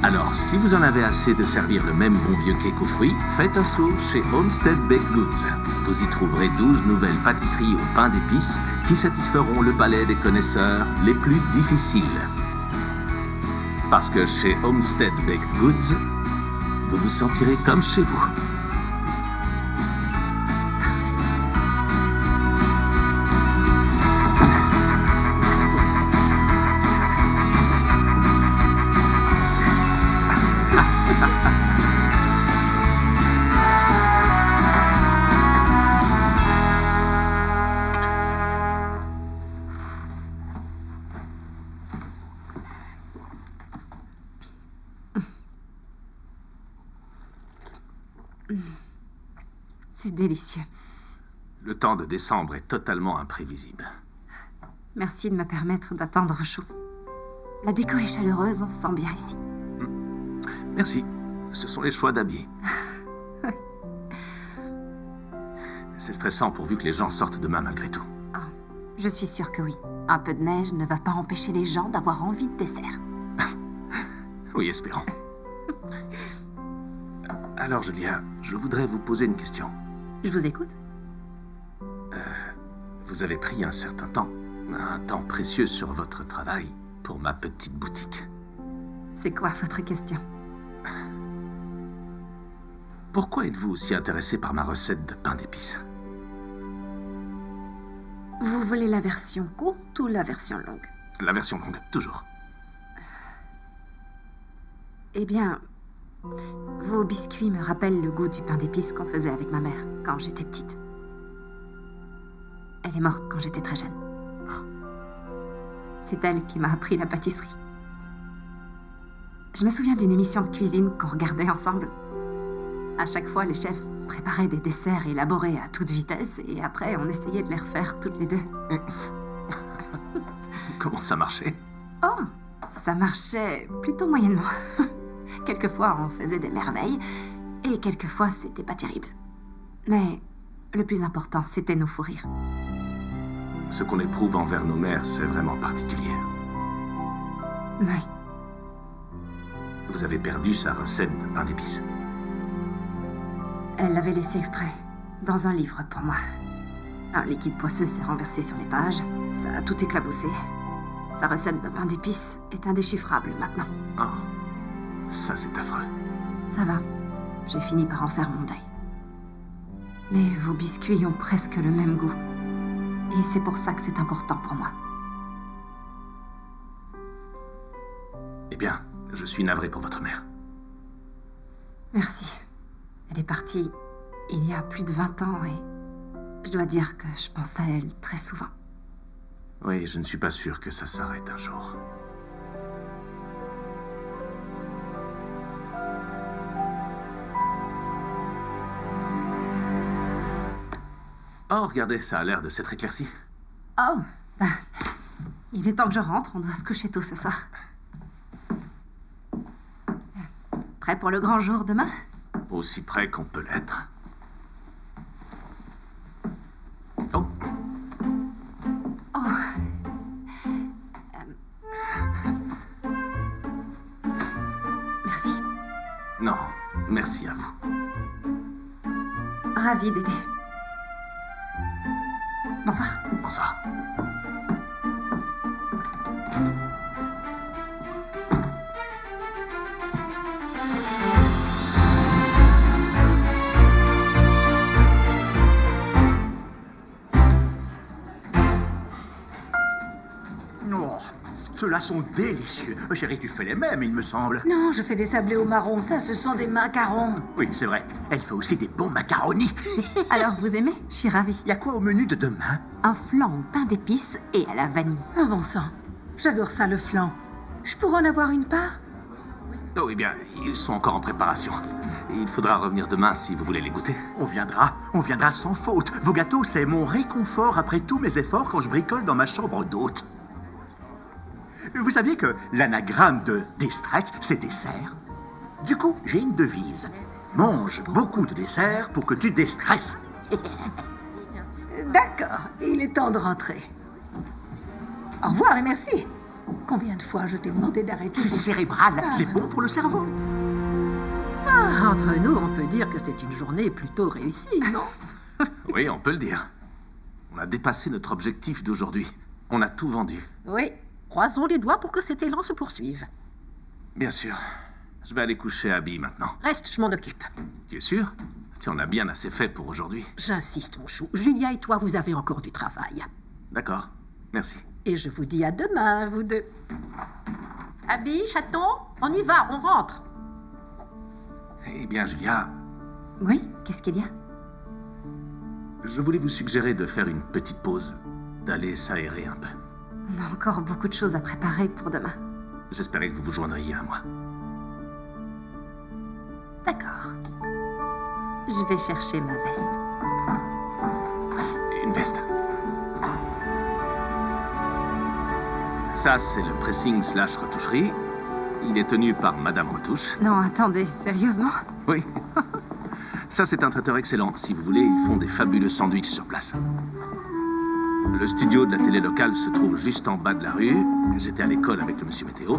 Alors, si vous en avez assez de servir le même bon vieux cake aux fruits, faites un saut chez Homestead Baked Goods. Vous y trouverez 12 nouvelles pâtisseries au pain d'épices qui satisferont le palais des connaisseurs les plus difficiles. Parce que chez Homestead Baked Goods, vous vous sentirez comme chez vous. C'est délicieux. Le temps de décembre est totalement imprévisible. Merci de me permettre d'attendre au chaud. La déco est chaleureuse, on se sent bien ici. Merci. Ce sont les choix d'habits. C'est stressant pourvu que les gens sortent demain malgré tout. Oh, je suis sûre que oui. Un peu de neige ne va pas empêcher les gens d'avoir envie de dessert. Oui, espérons. Alors, Julia, je voudrais vous poser une question. Je vous écoute. Vous avez pris un certain temps, un temps précieux sur votre travail pour ma petite boutique. C'est quoi votre question? Pourquoi êtes-vous aussi intéressé par ma recette de pain d'épices? Vous voulez la version courte ou la version longue? La version longue, toujours. Eh bien, vos biscuits me rappellent le goût du pain d'épices qu'on faisait avec ma mère quand j'étais petite. Elle est morte quand j'étais très jeune. C'est elle qui m'a appris la pâtisserie. Je me souviens d'une émission de cuisine qu'on regardait ensemble. À chaque fois, les chefs préparait des desserts élaborés à toute vitesse et après on essayait de les refaire toutes les deux. Comment ça marchait? Oh, ça marchait plutôt moyennement. Quelquefois on faisait des merveilles et quelquefois c'était pas terrible. Mais le plus important, c'était nos fous rires. Ce qu'on éprouve envers nos mères, c'est vraiment particulier. Oui. Vous avez perdu sa recette de pain d'épices. Elle l'avait laissé exprès, dans un livre pour moi. Un liquide poisseux s'est renversé sur les pages, ça a tout éclaboussé. Sa recette de pain d'épices est indéchiffrable maintenant. Oh, ça c'est affreux. Ça va, j'ai fini par en faire mon deuil. Mais vos biscuits ont presque le même goût. Et c'est pour ça que c'est important pour moi. Eh bien, je suis navré pour votre mère. Merci. Elle est partie il y a plus de 20 ans et je dois dire que je pense à elle très souvent. Oui, je ne suis pas sûr que ça s'arrête un jour. Oh, regardez, ça a l'air de s'être éclairci. Oh, ben, il est temps que je rentre, on doit se coucher tôt ce soir. Prêt pour le grand jour demain? Aussi près qu'on peut l'être. Oh, Merci. non, merci à vous. Ravie d'aider. Bonsoir. Bonsoir. Oh, ceux-là sont délicieux. Chérie, tu fais les mêmes, il me semble. Non, je fais des sablés au marron. Ça, ce sont des macarons. Oui, c'est vrai. Elle fait aussi des bons macaronis. Alors, vous aimez? Je suis ravie. Il y a quoi au menu de demain? Un flan au pain d'épices et à la vanille. Ah bon sang, j'adore ça, le flan. Je pourrais en avoir une part? Oh, eh bien, ils sont encore en préparation. Il faudra revenir demain si vous voulez les goûter. On viendra sans faute. Vos gâteaux, c'est mon réconfort après tous mes efforts quand je bricole dans ma chambre d'hôte. Vous saviez que l'anagramme de déstress, c'est dessert? Du coup, j'ai une devise. Mange beaucoup de dessert pour que tu déstresses. D'accord, il est temps de rentrer. Au revoir et merci. Combien de fois je t'ai demandé d'arrêter? C'est cérébral, c'est bon pour le cerveau. Ah, entre nous, on peut dire que c'est une journée plutôt réussie, non? Oui, on peut le dire. On a dépassé notre objectif d'aujourd'hui. On a tout vendu. Oui, croisons les doigts pour que cet élan se poursuive. Bien sûr. Je vais aller coucher Abby maintenant. Reste, je m'en occupe. Tu es sûr? Tu en as bien assez fait pour aujourd'hui. J'insiste, mon chou. Julia et toi, vous avez encore du travail. D'accord. Merci. Et je vous dis à demain, vous deux. Abby, chaton, on y va, on rentre. Eh bien, Julia, Oui, qu'est-ce qu'il y a? je voulais vous suggérer de faire une petite pause, d'aller s'aérer un peu. On a encore beaucoup de choses à préparer pour demain. J'espérais que vous vous joindriez à moi. D'accord. Je vais chercher ma veste. Une veste. Ça, c'est le pressing/retoucherie. Il est tenu par Madame Retouche. Non, attendez, sérieusement? Oui. Ça, c'est un traiteur excellent. Si vous voulez, ils font des fabuleux sandwichs sur place. Le studio de la télé locale se trouve juste en bas de la rue. J'étais à l'école avec le monsieur Météo.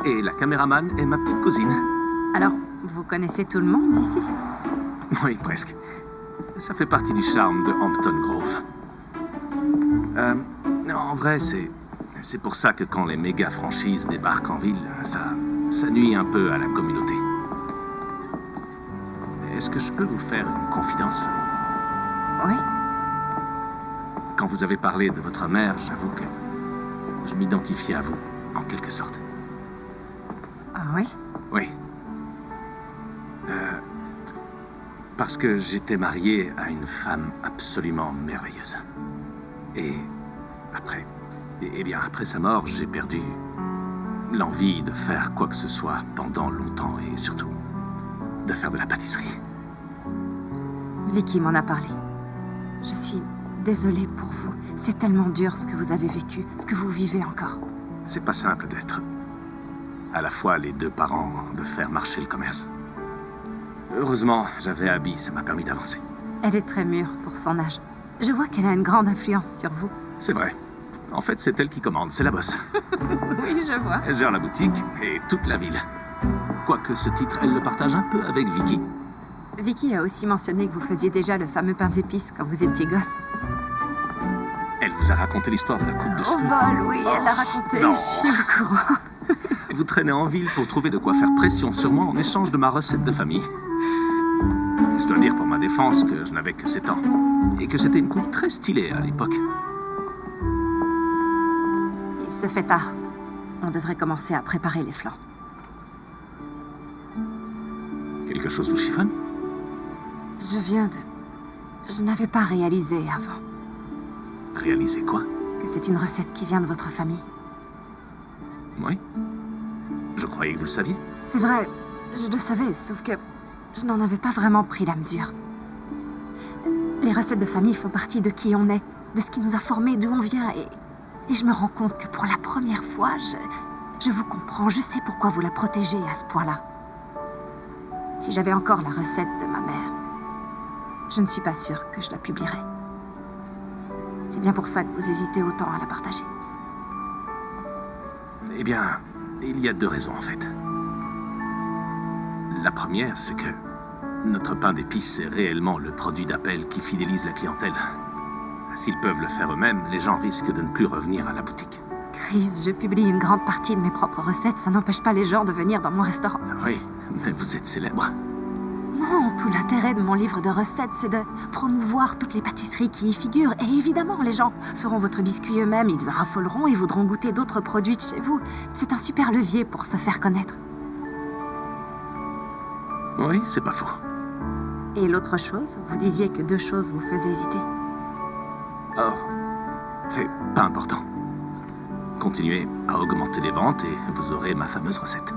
Et la caméraman est ma petite cousine. Alors, vous connaissez tout le monde ici? Oui, presque. Ça fait partie du charme de Hampton Grove. En vrai, c'est pour ça que quand les méga franchises débarquent en ville, ça nuit un peu à la communauté. Est-ce que je peux vous faire une confidence? Oui. Quand vous avez parlé de votre mère, j'avoue que je m'identifiais à vous, en quelque sorte. Ah oui? Oui. Parce que j'étais marié à une femme absolument merveilleuse. Et après... Eh bien, après sa mort, j'ai perdu l'envie de faire quoi que ce soit pendant longtemps et surtout de faire de la pâtisserie. Vicky m'en a parlé. Je suis désolée pour vous. C'est tellement dur ce que vous avez vécu, ce que vous vivez encore. C'est pas simple d'être à la fois les deux parents, de faire marcher le commerce. Heureusement, j'avais Abby, ça m'a permis d'avancer. Elle est très mûre pour son âge. Je vois qu'elle a une grande influence sur vous. C'est vrai. En fait, c'est elle qui commande, c'est la boss. Oui, je vois. Elle gère la boutique et toute la ville. Quoique ce titre, elle le partage un peu avec Vicky. Vicky a aussi mentionné que vous faisiez déjà le fameux pain d'épices quand vous étiez gosse. Elle vous a raconté l'histoire de la coupe de Oh cheveux. bol, oui, elle l'a raconté, non. je suis au courant. Vous traînez en ville pour trouver de quoi faire pression sur moi en échange de ma recette de famille. Je dois dire pour ma défense que je n'avais que 7 ans. Et que c'était une coupe très stylée à l'époque. Il se fait tard. On devrait commencer à préparer les flancs. Quelque chose vous chiffonne? Je n'avais pas réalisé avant Réalisez quoi? que c'est une recette qui vient de votre famille. Oui. Je croyais que vous le saviez. C'est vrai, je le savais, sauf que je n'en avais pas vraiment pris la mesure. Les recettes de famille font partie de qui on est, de ce qui nous a formés, d'où on vient, et je me rends compte que pour la première fois, je vous comprends, je sais pourquoi vous la protégez à ce point-là. Si j'avais encore la recette de ma mère, je ne suis pas sûre que je la publierais. C'est bien pour ça que vous hésitez autant à la partager. Eh bien, il y a 2 raisons en fait. La première, c'est que notre pain d'épices est réellement le produit d'appel qui fidélise la clientèle. S'ils peuvent le faire eux-mêmes, les gens risquent de ne plus revenir à la boutique. Chris, je publie une grande partie de mes propres recettes, ça n'empêche pas les gens de venir dans mon restaurant. Oui, mais vous êtes célèbre. Non, tout l'intérêt de mon livre de recettes, c'est de promouvoir toutes les pâtisseries qui y figurent. Et évidemment, les gens feront votre biscuit eux-mêmes, ils en raffoleront et voudront goûter d'autres produits de chez vous. C'est un super levier pour se faire connaître. Oui, c'est pas faux. Et l'autre chose, vous disiez que 2 choses vous faisaient hésiter. Or, c'est pas important. Continuez à augmenter les ventes et vous aurez ma fameuse recette.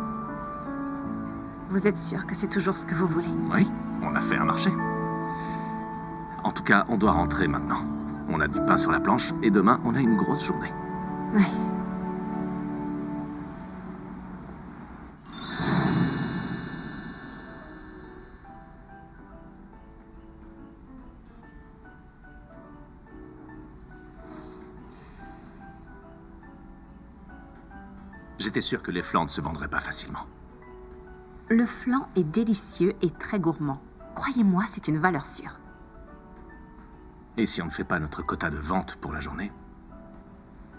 Vous êtes sûr que c'est toujours ce que vous voulez? Oui, on a fait un marché. En tout cas, on doit rentrer maintenant. On a du pain sur la planche et demain, on a une grosse journée. Oui. J'étais sûr que les flancs ne se vendraient pas facilement. Le flan est délicieux et très gourmand. Croyez-moi, c'est une valeur sûre. Et si on ne fait pas notre quota de vente pour la journée?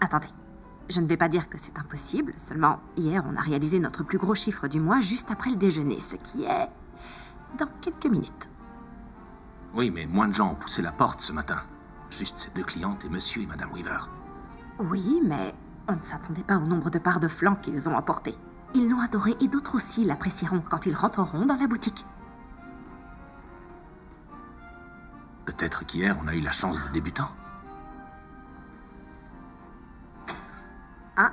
Attendez, je ne vais pas dire que c'est impossible, seulement hier on a réalisé notre plus gros chiffre du mois juste après le déjeuner, ce qui est dans quelques minutes. Oui, mais moins de gens ont poussé la porte ce matin. Juste ces 2 clientes et monsieur et madame Weaver. Oui, mais on ne s'attendait pas au nombre de parts de flan qu'ils ont apporté. Ils l'ont adoré et d'autres aussi l'apprécieront quand ils rentreront dans la boutique. Peut-être qu'hier, on a eu la chance de débutant. Ah.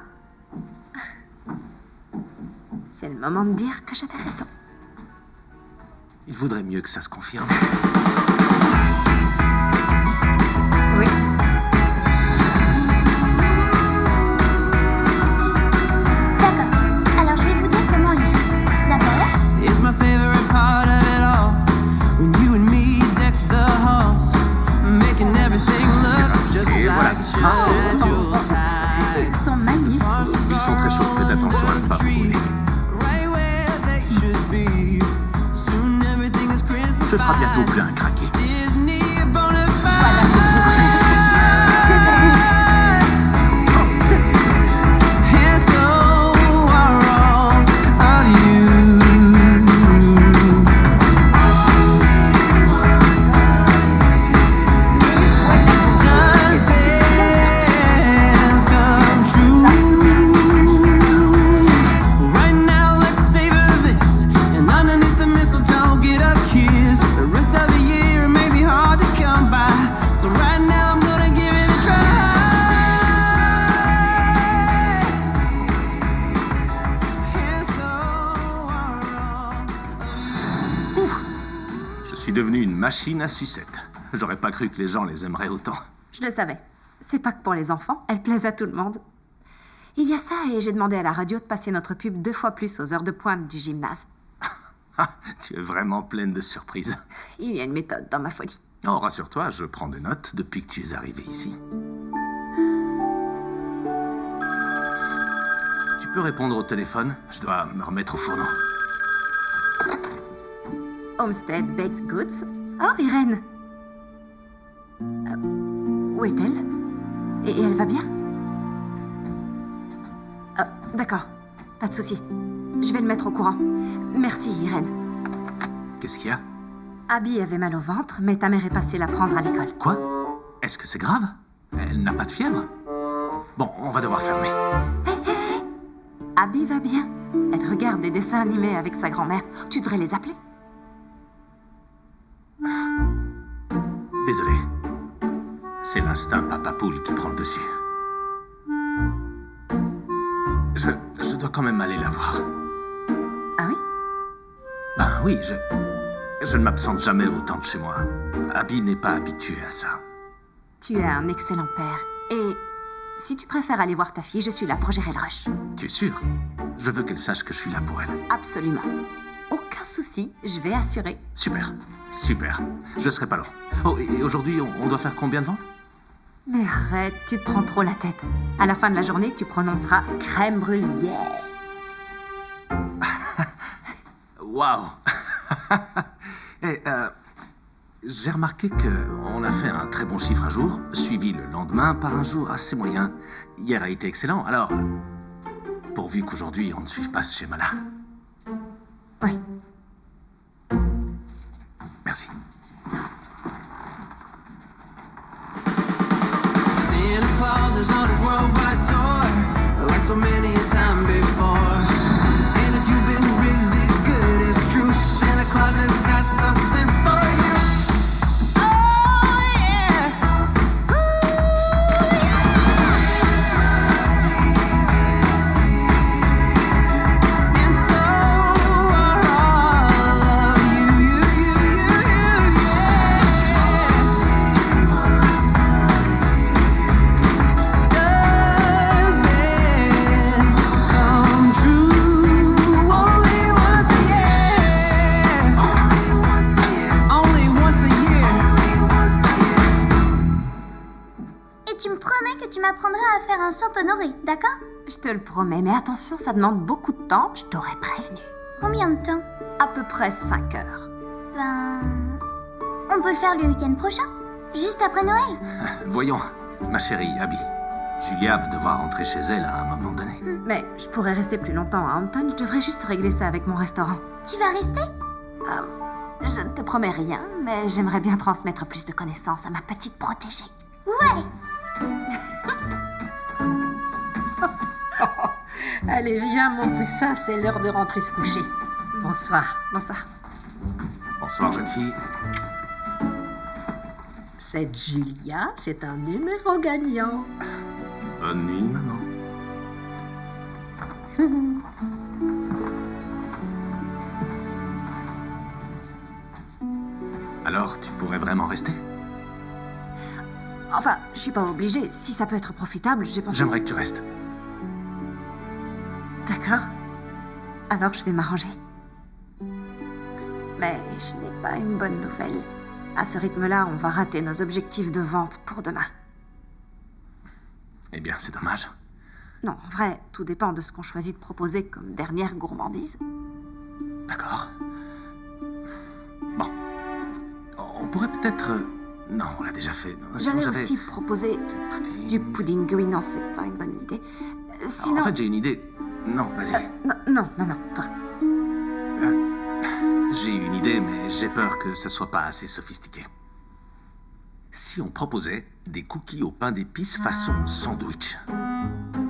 C'est le moment de dire que j'avais raison. Il vaudrait mieux que ça se confirme. Oui. D'accord. Alors je vais vous dire comment on le fait. D'abord, It's my favorite part of it all. When you and me deck the halls, making everything look just Et voilà. like it should. Jewels high, Ils sont magnifiques. Ils sont très chauds, faites attention à ne pas vous brûler. right where they should be. Soon everything is crisp. Ce sera bientôt plein à craquer. Disney bonafide. And so are all of you. Does this come true? Right now, let's savor this. And underneath the mistletoe, get a kiss. The rest of the year devenue une machine à sucettes. J'aurais pas cru que les gens les aimeraient autant. Je le savais. C'est pas que pour les enfants, elles plaisent à tout le monde. Il y a ça et j'ai demandé à la radio de passer notre pub 2 fois plus aux heures de pointe du gymnase. Ah, tu es vraiment pleine de surprises. Il y a une méthode dans ma folie. Oh, rassure-toi, je prends des notes depuis que tu es arrivé ici. Tu peux répondre au téléphone? Je dois me remettre au fourneau. Homestead Baked Goods. Oh, Irène. Où est-elle? Et elle va bien? D'accord, pas de souci. Je vais le mettre au courant. Merci, Irène. Qu'est-ce qu'il y a? Abby avait mal au ventre, mais ta mère est passée la prendre à l'école. Quoi? Est-ce que c'est grave? Elle n'a pas de fièvre? Bon, on va devoir fermer. Abby va bien. Elle regarde des dessins animés avec sa grand-mère. Tu devrais les appeler. Désolé. C'est l'instinct papa poule qui prend le dessus. Je dois quand même aller la voir. Ah oui? Ben oui, je ne m'absente jamais autant de chez moi. Abby n'est pas habituée à ça. Tu es un excellent père. Et si tu préfères aller voir ta fille, je suis là pour gérer le rush. Tu es sûr? Je veux qu'elle sache que je suis là pour elle. Absolument. Aucun souci, je vais assurer. Super, super. Je serai pas long. Oh, et aujourd'hui, on doit faire combien de ventes? Mais arrête, tu te prends trop la tête. À la fin de la journée, tu prononceras crème brûlée. Waouh. Et j'ai remarqué qu'on a fait un très bon chiffre un jour, suivi le lendemain par un jour assez moyen. Hier a été excellent, alors pourvu qu'aujourd'hui on ne suive pas ce schéma-là. Oui. Merci. Santa Claus is on his worldwide tour, like so many a time before. And if you've been really good, it's true. Santa Claus has got something for you. Oh yeah. Ooh, yeah. And so are all of you, yeah. Does this come true? Only once a year. Only once a year. Et tu me promets que tu m'apprendras à faire un Saint-Honoré, d'accord? Je te le promets, mais attention, ça demande beaucoup de temps, je t'aurais prévenu. Combien de temps? À peu près 5 heures. Ben... On peut le faire le week-end prochain, juste après Noël. Voyons, ma chérie Abby. Julia va devoir rentrer chez elle à un moment donné. Mais je pourrais rester plus longtemps à Hampton, je devrais juste régler ça avec mon restaurant. Tu vas rester? Je ne te promets rien, mais j'aimerais bien transmettre plus de connaissances à ma petite protégée. Ouais. Allez, viens, mon poussin, c'est l'heure de rentrer se coucher. Bonsoir. Bonsoir. Bonsoir, jeune fille. Cette Julia, c'est un numéro gagnant. Bonne nuit, maman. Alors, tu pourrais vraiment rester? Enfin, je suis pas obligée. Si ça peut être profitable, j'ai pensé... J'aimerais que tu restes. D'accord. Alors je vais m'arranger. Mais je n'ai pas une bonne nouvelle. À ce rythme-là, on va rater nos objectifs de vente pour demain. Eh bien, c'est dommage. Non, en vrai, tout dépend de ce qu'on choisit de proposer comme dernière gourmandise. D'accord. Bon. On pourrait peut-être... Non, on l'a déjà fait. Sinon, J'allais aussi proposer du pudding. Oui, non, c'est pas une bonne idée. Sinon... En fait, j'ai une idée. Non, vas-y. Non, toi. J'ai une idée, mais j'ai peur que ça soit pas assez sophistiqué. Si on proposait des cookies au pain d'épices façon sandwich.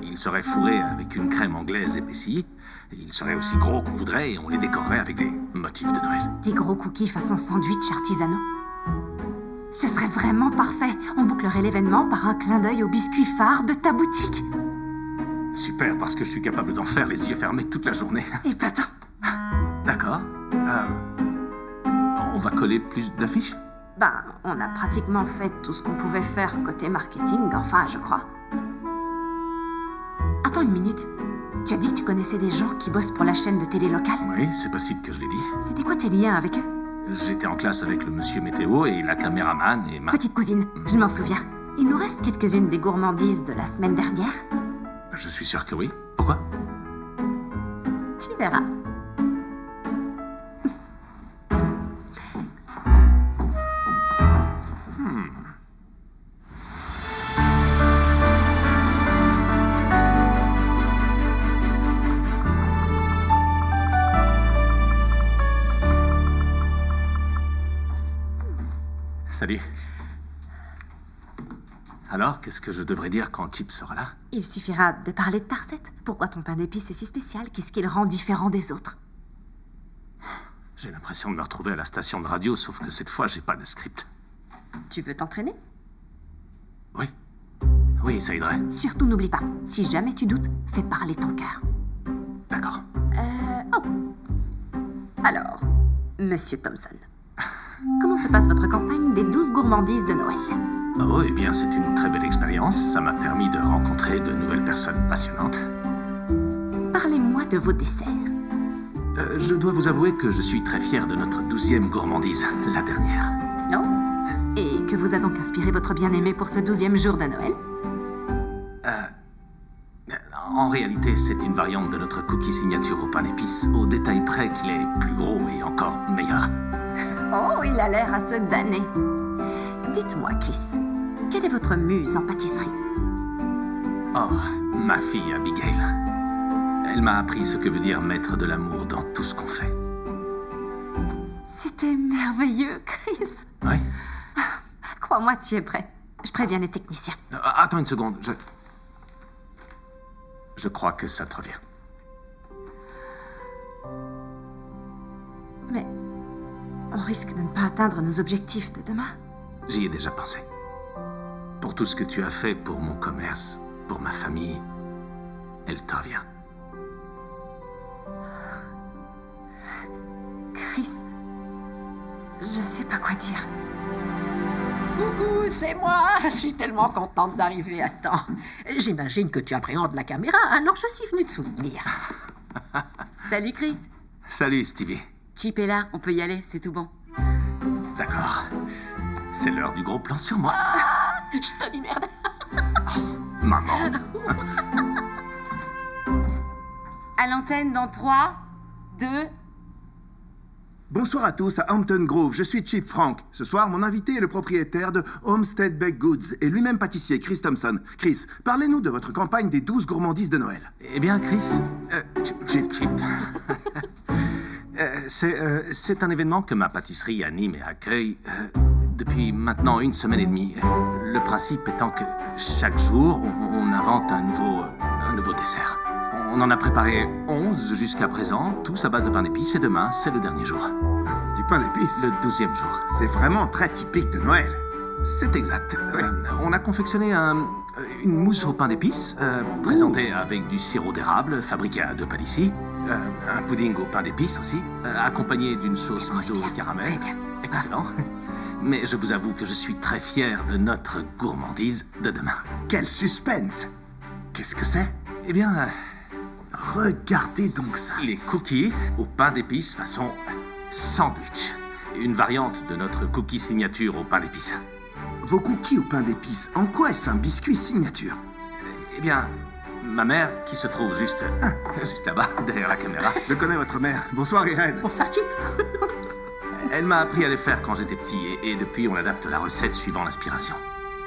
Ils seraient fourrés avec une crème anglaise épaissie. Ils seraient aussi gros qu'on voudrait et on les décorerait avec des motifs de Noël. Des gros cookies façon sandwich artisanaux. Ce serait vraiment parfait. On bouclerait l'événement par un clin d'œil au biscuit phare de ta boutique. Super, parce que je suis capable d'en faire les yeux fermés toute la journée. Épatant. D'accord. On va coller plus d'affiches? Ben, on a pratiquement fait tout ce qu'on pouvait faire côté marketing, enfin, je crois. Attends une minute. Tu as dit que tu connaissais des gens qui bossent pour la chaîne de télé locale? Oui, c'est possible que je l'ai dit. C'était quoi tes liens avec eux? J'étais en classe avec le monsieur météo et la caméraman et ma... Petite cousine, je m'en souviens. Il nous reste quelques-unes des gourmandises de la semaine dernière. Je suis sûr que oui. Pourquoi? Tu verras. Salut. Alors, qu'est-ce que je devrais dire quand Chip sera là? Il suffira de parler de ta recette. Pourquoi ton pain d'épices est si spécial? Qu'est-ce qui le rend différent des autres? J'ai l'impression de me retrouver à la station de radio, sauf que cette fois, j'ai pas de script. Tu veux t'entraîner? Oui. Oui, ça aiderait. Surtout n'oublie pas, si jamais tu doutes, fais parler ton cœur. D'accord. Oh. Alors, Monsieur Thompson, comment se passe votre campagne des 12 gourmandises de Noël? Oh, eh bien, c'est une très belle expérience. Ça m'a permis de rencontrer de nouvelles personnes passionnantes. Parlez-moi de vos desserts. Je dois vous avouer que je suis très fier de notre 12e gourmandise, la dernière. Non? Et que vous a donc inspiré votre bien-aimé pour ce 12e jour de Noël? En réalité, c'est une variante de notre cookie signature au pain d'épices, au détail près qu'il est plus gros et encore meilleur. Oh, il a l'air à se damner. Dites-moi, Chris, quelle est votre muse en pâtisserie? Oh, ma fille Abigail. Elle m'a appris ce que veut dire mettre de l'amour dans tout ce qu'on fait. C'était merveilleux, Chris. Oui? Crois-moi, tu es prêt. Je préviens les techniciens. Attends une seconde, je crois que ça te revient. Mais on risque de ne pas atteindre nos objectifs de demain. J'y ai déjà pensé. Pour tout ce que tu as fait pour mon commerce, pour ma famille, elle te revient. Chris, je sais pas quoi dire. Coucou, c'est moi. Je suis tellement contente d'arriver à temps. J'imagine que tu appréhendes la caméra, alors je suis venue te soutenir. Salut Chris. Salut Stevie. Chip est là, on peut y aller, c'est tout bon. D'accord. C'est l'heure du gros plan sur moi. Je te dis merde. Maman. À l'antenne dans 3, 2... Bonsoir à tous à Hampton Grove, je suis Chip Frank. Ce soir, mon invité est le propriétaire de Homestead Baked Goods et lui-même pâtissier, Chris Thompson. Chris, parlez-nous de votre campagne des 12 gourmandises de Noël. Eh bien, Chris... Chip. C'est un événement que ma pâtisserie anime et accueille depuis maintenant 1 semaine et demie. Le principe étant que chaque jour, on invente un nouveau dessert. On en a préparé 11 jusqu'à présent, tous à base de pain d'épices, et demain, c'est le dernier jour. Du pain d'épices? Le 12e jour. C'est vraiment très typique de Noël. C'est exact. On a confectionné une mousse au pain d'épices, présentée avec du sirop d'érable, fabriqué à 2 pas d'ici. Un pudding au pain d'épices aussi, accompagné d'une sauce miso et caramel. Très bien. Excellent. Mais je vous avoue que je suis très fier de notre gourmandise de demain. Quel suspense! Qu'est-ce que c'est? Eh bien, Regardez donc ça. les cookies au pain d'épices façon sandwich. Une variante de notre cookie signature au pain d'épices. Vos cookies au pain d'épices, en quoi est-ce un biscuit signature? Eh bien, ma mère, qui se trouve juste là-bas, derrière la caméra, Je connais votre mère. Bonsoir, Irène. Bonsoir, Chip. elle m'a appris à les faire quand j'étais petit, et depuis, on adapte la recette suivant l'inspiration.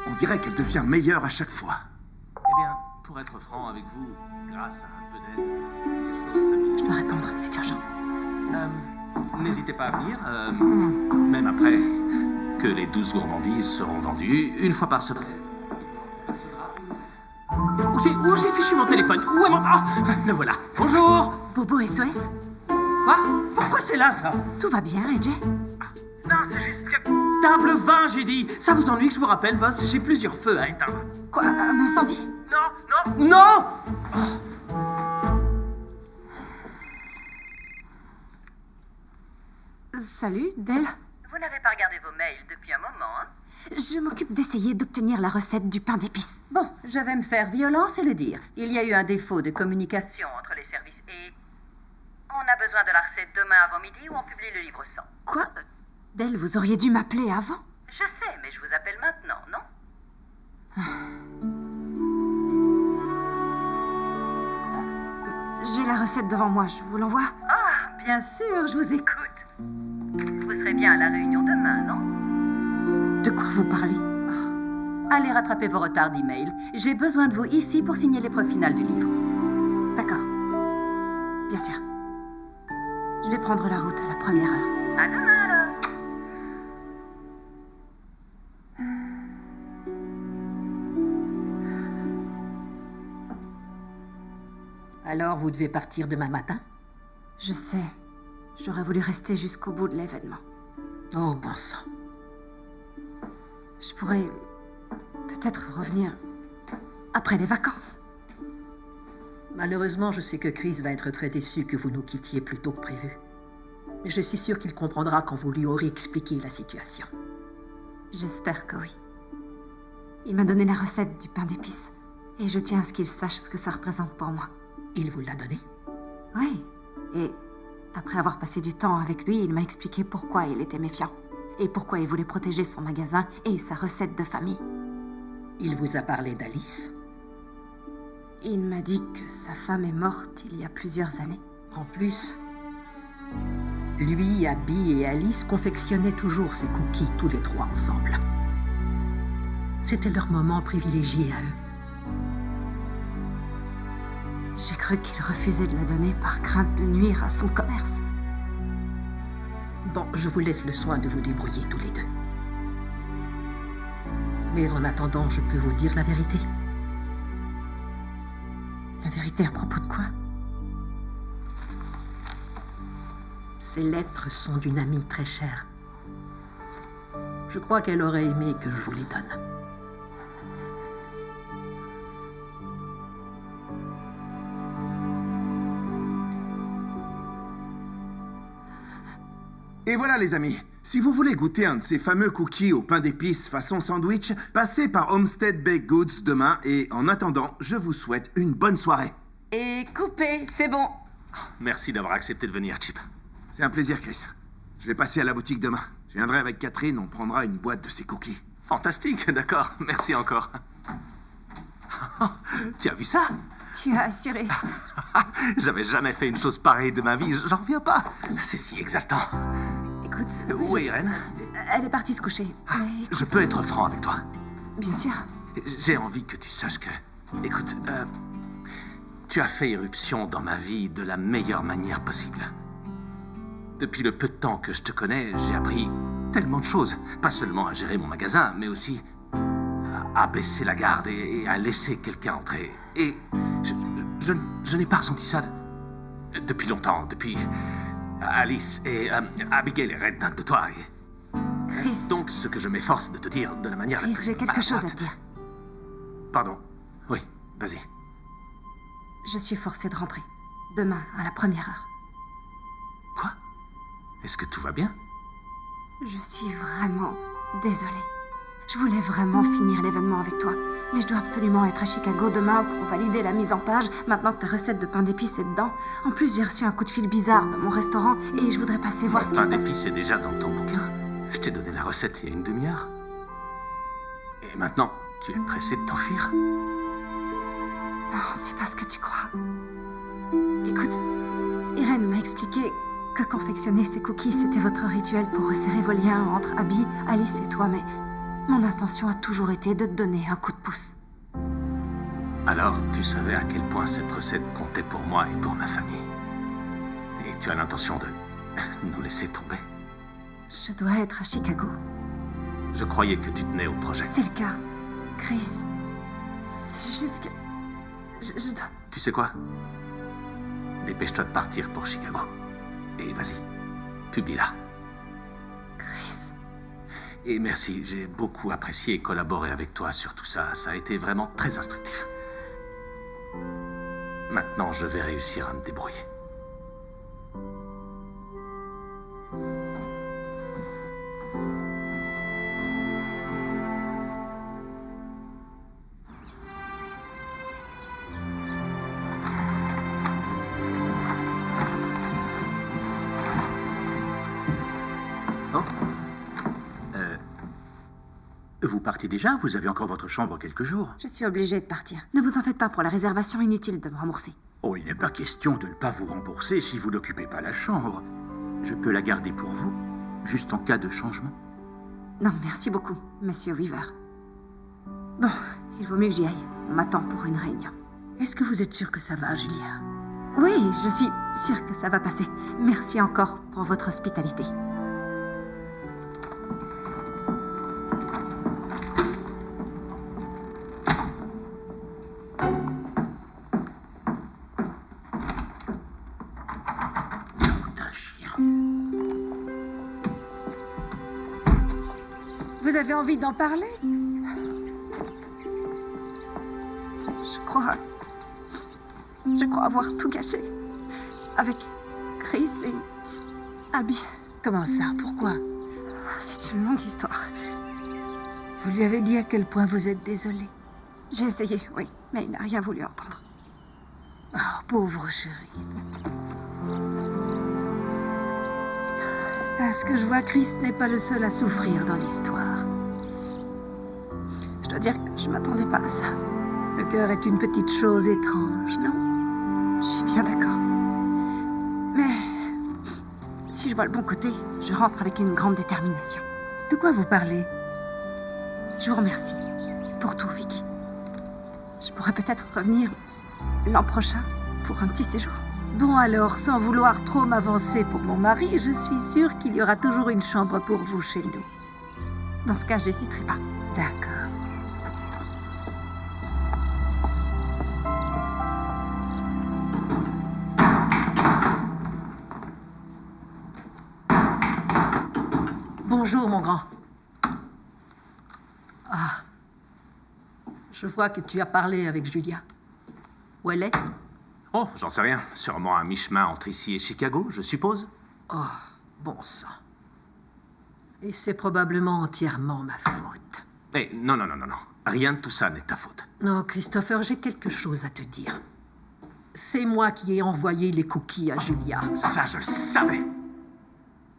On dirait qu'elle devient meilleure à chaque fois. Eh bien, pour être franc avec vous, grâce à un peu d'aide, les choses s'améliorent. Je dois répondre, c'est urgent. N'hésitez pas à venir, même après que les 12 gourmandises seront vendues, une fois par semaine. Où j'ai fichu mon téléphone? Où est mon... Ah, le voilà. Bonjour. Bobo SOS? Quoi? Pourquoi c'est là, ça? Tout va bien, AJ? Non, c'est juste que... Table 20, j'ai dit. Ça vous ennuie que je vous rappelle, boss? J'ai plusieurs feux à éteindre. Quoi, un incendie? Non! Salut, Del. n'avez pas regardé vos mails depuis un moment, hein? Je m'occupe d'essayer d'obtenir la recette du pain d'épices. Bon, je vais me faire violence et le dire. Il y a eu un défaut de communication entre les services et... On a besoin de la recette demain avant midi ou on publie le livre 100. Quoi? Dell, vous auriez dû m'appeler avant. Je sais, mais je vous appelle maintenant, non? J'ai la recette devant moi, je vous l'envoie. Ah, bien sûr, je vous écoute. Vous serez bien à la réunion demain, non? De quoi vous parlez? Allez rattraper vos retards d'email. J'ai besoin de vous ici pour signer l'épreuve finale du livre. D'accord. Bien sûr. Je vais prendre la route à la première heure. À demain, alors. Alors, vous devez partir demain matin? Je sais. J'aurais voulu rester jusqu'au bout de l'événement. Oh, bon sang. Je pourrais peut-être revenir après les vacances. Malheureusement, je sais que Chris va être très déçu que vous nous quittiez plus tôt que prévu. Mais je suis sûre qu'il comprendra quand vous lui aurez expliqué la situation. J'espère que oui. Il m'a donné la recette du pain d'épices. Et je tiens à ce qu'il sache ce que ça représente pour moi. Il vous l'a donné? Oui. Et après avoir passé du temps avec lui, il m'a expliqué pourquoi il était méfiant. Et pourquoi il voulait protéger son magasin et sa recette de famille. Il vous a parlé d'Alice? Il m'a dit que sa femme est morte il y a plusieurs années. En plus, lui, Abby et Alice confectionnaient toujours ces cookies tous les trois ensemble. C'était leur moment privilégié à eux. J'ai cru qu'il refusait de la donner par crainte de nuire à son commerce. Bon, je vous laisse le soin de vous débrouiller tous les deux. Mais en attendant, je peux vous dire la vérité. La vérité à propos de quoi? Ces lettres sont d'une amie très chère. Je crois qu'elle aurait aimé que je vous les donne. Et voilà les amis, si vous voulez goûter un de ces fameux cookies au pain d'épices façon sandwich, passez par Homestead Baked Goods demain et en attendant, je vous souhaite une bonne soirée. Et coupé, c'est bon. Merci d'avoir accepté de venir, Chip. C'est un plaisir, Chris. Je vais passer à la boutique demain. Je viendrai avec Catherine, on prendra une boîte de ces cookies. Fantastique, d'accord. Merci encore. Tu as vu ça? Tu as assuré. J'avais jamais fait une chose pareille de ma vie, j'en reviens pas. C'est si exaltant. Écoute... Où est Irène? Elle est partie se coucher. Mais Je peux être franc avec toi. bien sûr. J'ai envie que tu saches que... Écoute, tu as fait irruption dans ma vie de la meilleure manière possible. Depuis le peu de temps que je te connais, j'ai appris tellement de choses. Pas seulement à gérer mon magasin, mais aussi à baisser la garde et à laisser quelqu'un entrer. Et je n'ai pas ressenti ça depuis longtemps, depuis Alice et Abigail est dingue de toi. Et Chris... donc, ce que je m'efforce de te dire de la manière la Chris, plus j'ai quelque chose à maladroite. te dire. Pardon. Oui, vas-y. Je suis forcée de rentrer. Demain, à la première heure. Quoi? Est-ce que tout va bien? Je suis vraiment désolée. Je voulais vraiment finir l'événement avec toi. Mais je dois absolument être à Chicago demain pour valider la mise en page, maintenant que ta recette de pain d'épices est dedans. En plus, j'ai reçu un coup de fil bizarre dans mon restaurant et je voudrais passer voir ce qui Pain se passe. d'épices est déjà dans ton bouquin. Je t'ai donné la recette il y a une demi-heure. Et maintenant, tu es pressé de t'enfuir? Non, c'est pas ce que tu crois. Écoute, Irène m'a expliqué que confectionner ces cookies, c'était votre rituel pour resserrer vos liens entre Abby, Alice et toi, mais mon intention a toujours été de te donner un coup de pouce. Alors, tu savais à quel point cette recette comptait pour moi et pour ma famille. Et tu as l'intention de nous laisser tomber? Je dois être à Chicago. Je croyais que tu tenais au projet. C'est le cas. Chris, c'est juste que... Je dois... Tu sais quoi? Dépêche-toi de partir pour Chicago. Et vas-y, publie-la. Chris... Et merci, j'ai beaucoup apprécié collaborer avec toi sur tout ça. Ça a été vraiment très instructif. Maintenant, je vais réussir à me débrouiller. Vous partez déjà? Vous avez encore votre chambre quelques jours. Je suis obligée de partir. Ne vous en faites pas pour la réservation, inutile de me rembourser. Oh, il n'est pas question de ne pas vous rembourser si vous n'occupez pas la chambre. Je peux la garder pour vous, juste en cas de changement. Non, merci beaucoup, monsieur Weaver. Bon, il vaut mieux que j'y aille. On m'attend pour une réunion. Est-ce que vous êtes sûre que ça va, Julia? Oui, je suis sûre que ça va passer. Merci encore pour votre hospitalité. Putain, chien. Vous avez envie d'en parler? Je crois avoir tout gâché. Avec Chris et Abby. Comment ça? Pourquoi? C'est une longue histoire. Vous lui avez dit à quel point vous êtes désolée? J'ai essayé, oui, mais il n'a rien voulu entendre. Oh, pauvre chérie. À ce que je vois, Chris n'est pas le seul à souffrir dans l'histoire. Je dois dire que je m'attendais pas à ça. Le cœur est une petite chose étrange, non? Je suis bien d'accord. Mais si je vois le bon côté, je rentre avec une grande détermination. De quoi vous parlez? Je vous remercie pour tout, Vicky. Je pourrais peut-être revenir l'an prochain pour un petit séjour. Bon alors, sans vouloir trop m'avancer pour mon mari, je suis sûre qu'il y aura toujours une chambre pour vous chez nous. Dans ce cas, je n'hésiterai pas. D'accord. Bonjour, mon grand. Ah. Je vois que tu as parlé avec Julia. Où elle est? Oh, j'en sais rien. Sûrement à mi-chemin entre ici et Chicago, je suppose. Oh, bon sang. Et c'est probablement entièrement ma faute. Eh, non. Rien de tout ça n'est ta faute. Non, Christopher, j'ai quelque chose à te dire. C'est moi qui ai envoyé les cookies à Julia. Ça, je le savais.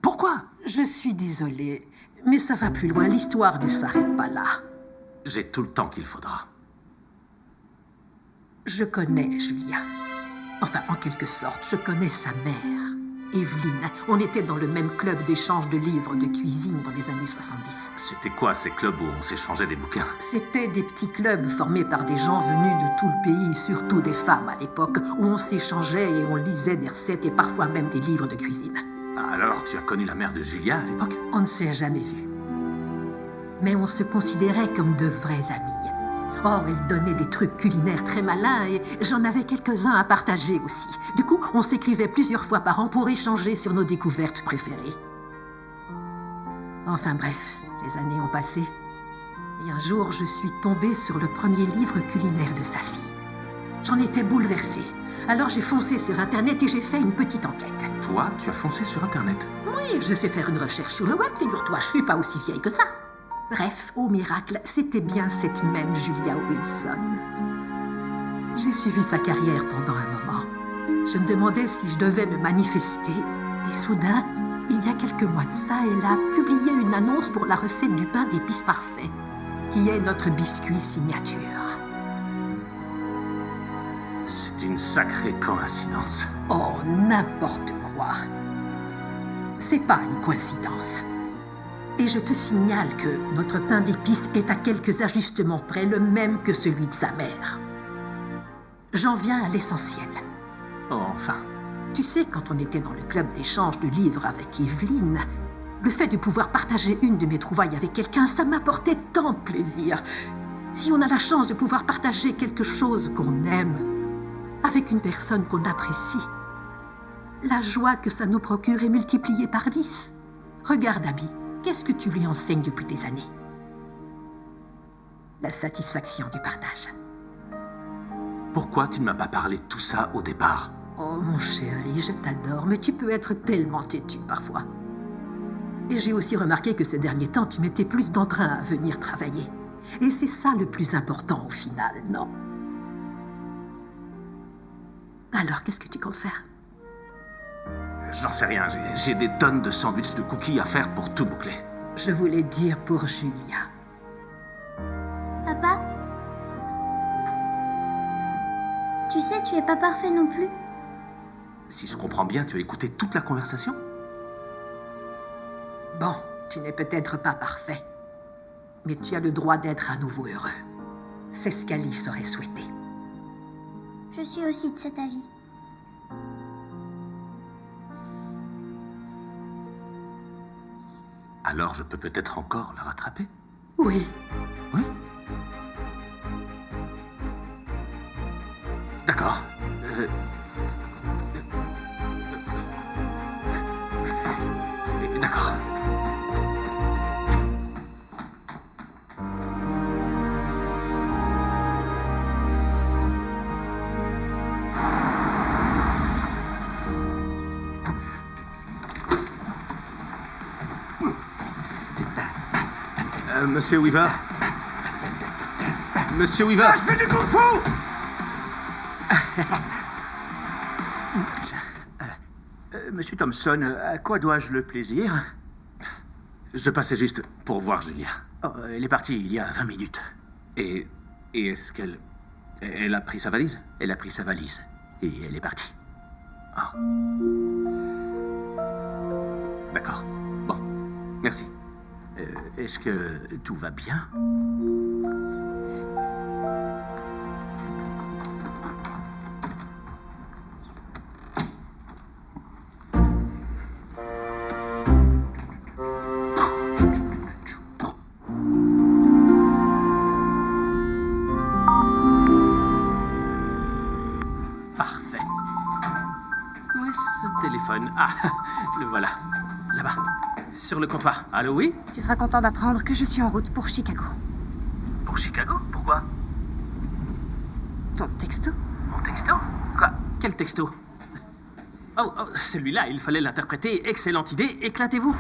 Pourquoi? Je suis désolée, mais ça va plus loin. L'histoire ne s'arrête pas là. J'ai tout le temps qu'il faudra. Je connais Julia. Enfin, en quelque sorte, je connais sa mère, Evelyn. On était dans le même club d'échange de livres de cuisine dans les années 70. C'était quoi ces clubs où on s'échangeait des bouquins? C'était des petits clubs formés par des gens venus de tout le pays, surtout des femmes à l'époque, où on s'échangeait et on lisait des recettes et parfois même des livres de cuisine. Alors, tu as connu la mère de Julia à l'époque? On ne s'est jamais vus. Mais on se considérait comme de vrais amis. Oh, elle donnait des trucs culinaires très malins et j'en avais quelques-uns à partager aussi. Du coup, on s'écrivait plusieurs fois par an pour échanger sur nos découvertes préférées. Enfin bref, les années ont passé. Et un jour, je suis tombée sur le premier livre culinaire de sa fille. J'en étais bouleversée. Alors j'ai foncé sur Internet et j'ai fait une petite enquête. Toi, tu as foncé sur Internet? Oui, je sais faire une recherche sur le web, figure-toi, je suis pas aussi vieille que ça. Bref, au miracle, c'était bien cette même Julia Wilson. J'ai suivi sa carrière pendant un moment. Je me demandais si je devais me manifester. Et soudain, il y a quelques mois de ça, elle a publié une annonce pour la recette du pain d'épices parfait, qui est notre biscuit signature. C'est une sacrée coïncidence. Oh, n'importe quoi. C'est pas une coïncidence. Et je te signale que notre pain d'épices est à quelques ajustements près le même que celui de sa mère. J'en viens à l'essentiel. Oh, enfin. Tu sais, quand on était dans le club d'échange de livres avec Evelyn, le fait de pouvoir partager une de mes trouvailles avec quelqu'un, ça m'apportait tant de plaisir. Si on a la chance de pouvoir partager quelque chose qu'on aime avec une personne qu'on apprécie, la joie que ça nous procure est multipliée par 10. Regarde, Abby. Qu'est-ce que tu lui enseignes depuis des années? La satisfaction du partage. Pourquoi tu ne m'as pas parlé de tout ça au départ? Oh, mon chéri, je t'adore, mais tu peux être tellement têtu parfois. Et j'ai aussi remarqué que ces derniers temps, tu mettais plus d'entrain à venir travailler. Et c'est ça le plus important au final, non? Alors, qu'est-ce que tu comptes faire? J'en sais rien, j'ai des tonnes de sandwichs de cookies à faire pour tout boucler. Je voulais dire pour Julia. Tu sais, tu es pas parfait non plus. Si je comprends bien, tu as écouté toute la conversation? Bon, tu n'es peut-être pas parfait, mais tu as le droit d'être à nouveau heureux. C'est ce qu'Alice aurait souhaité. Je suis aussi de cet avis. Alors je peux peut-être encore la rattraper? Oui. Oui? D'accord. D'accord. Monsieur Weaver? Monsieur Weaver? Je fais du kung-fu! Monsieur Thompson, à quoi dois-je le plaisir? Je passais juste pour voir Julia. Oh, elle est partie il y a 20 minutes. Et est-ce qu'elle... Elle a pris sa valise? Elle a pris sa valise et elle est partie. Ah. D'accord. Bon. Merci. Est-ce que tout va bien? Parfait. Où est ce téléphone? Ah, le voilà. Là-bas. Sur le comptoir. Allô, oui? Tu seras content d'apprendre que je suis en route pour Chicago. Pour Chicago? Pourquoi? Ton texto? Mon texto? Quoi? Quel texto? Oh, celui-là, il fallait l'interpréter. Excellente idée. Éclatez-vous.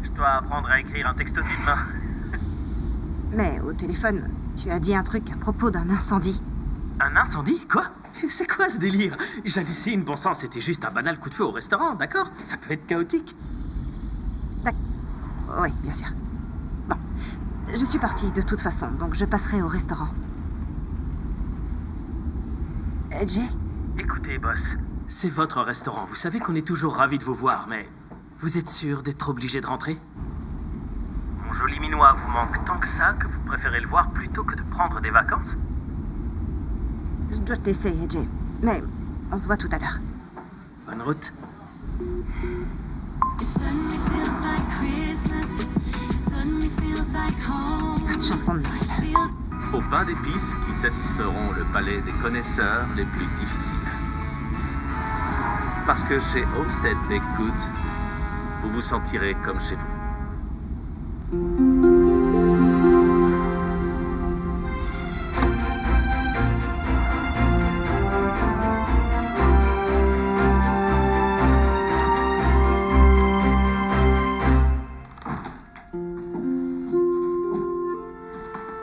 Je dois apprendre à écrire un texto d'une main. Mais au téléphone, tu as dit un truc à propos d'un incendie. Un incendie? Quoi? C'est quoi ce délire? J'hallucine, bon sang, c'était juste un banal coup de feu au restaurant, d'accord? Ça peut être chaotique. Oui, bien sûr. Bon, je suis partie de toute façon, donc je passerai au restaurant. Jay? Écoutez, boss, c'est votre restaurant. Vous savez qu'on est toujours ravis de vous voir, mais vous êtes sûr d'être obligé de rentrer? Mon joli minois vous manque tant que ça que vous préférez le voir plutôt que de prendre des vacances? Je dois te laisser, Jay. Mais on se voit tout à l'heure. Bonne route. Pas de chanson de Noël. Au pain d'épices qui satisferont le palais des connaisseurs les plus difficiles. Parce que chez Homestead Baked Goods, vous vous sentirez comme chez vous.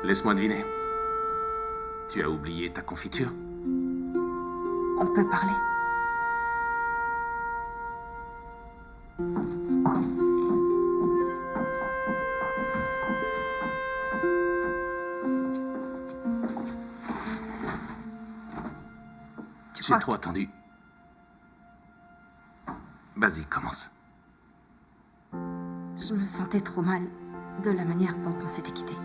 Laisse-moi deviner. Tu as oublié ta confiture? On peut parler. J'ai trop attendu. Vas-y, commence. Je me sentais trop mal de la manière dont on s'était quitté.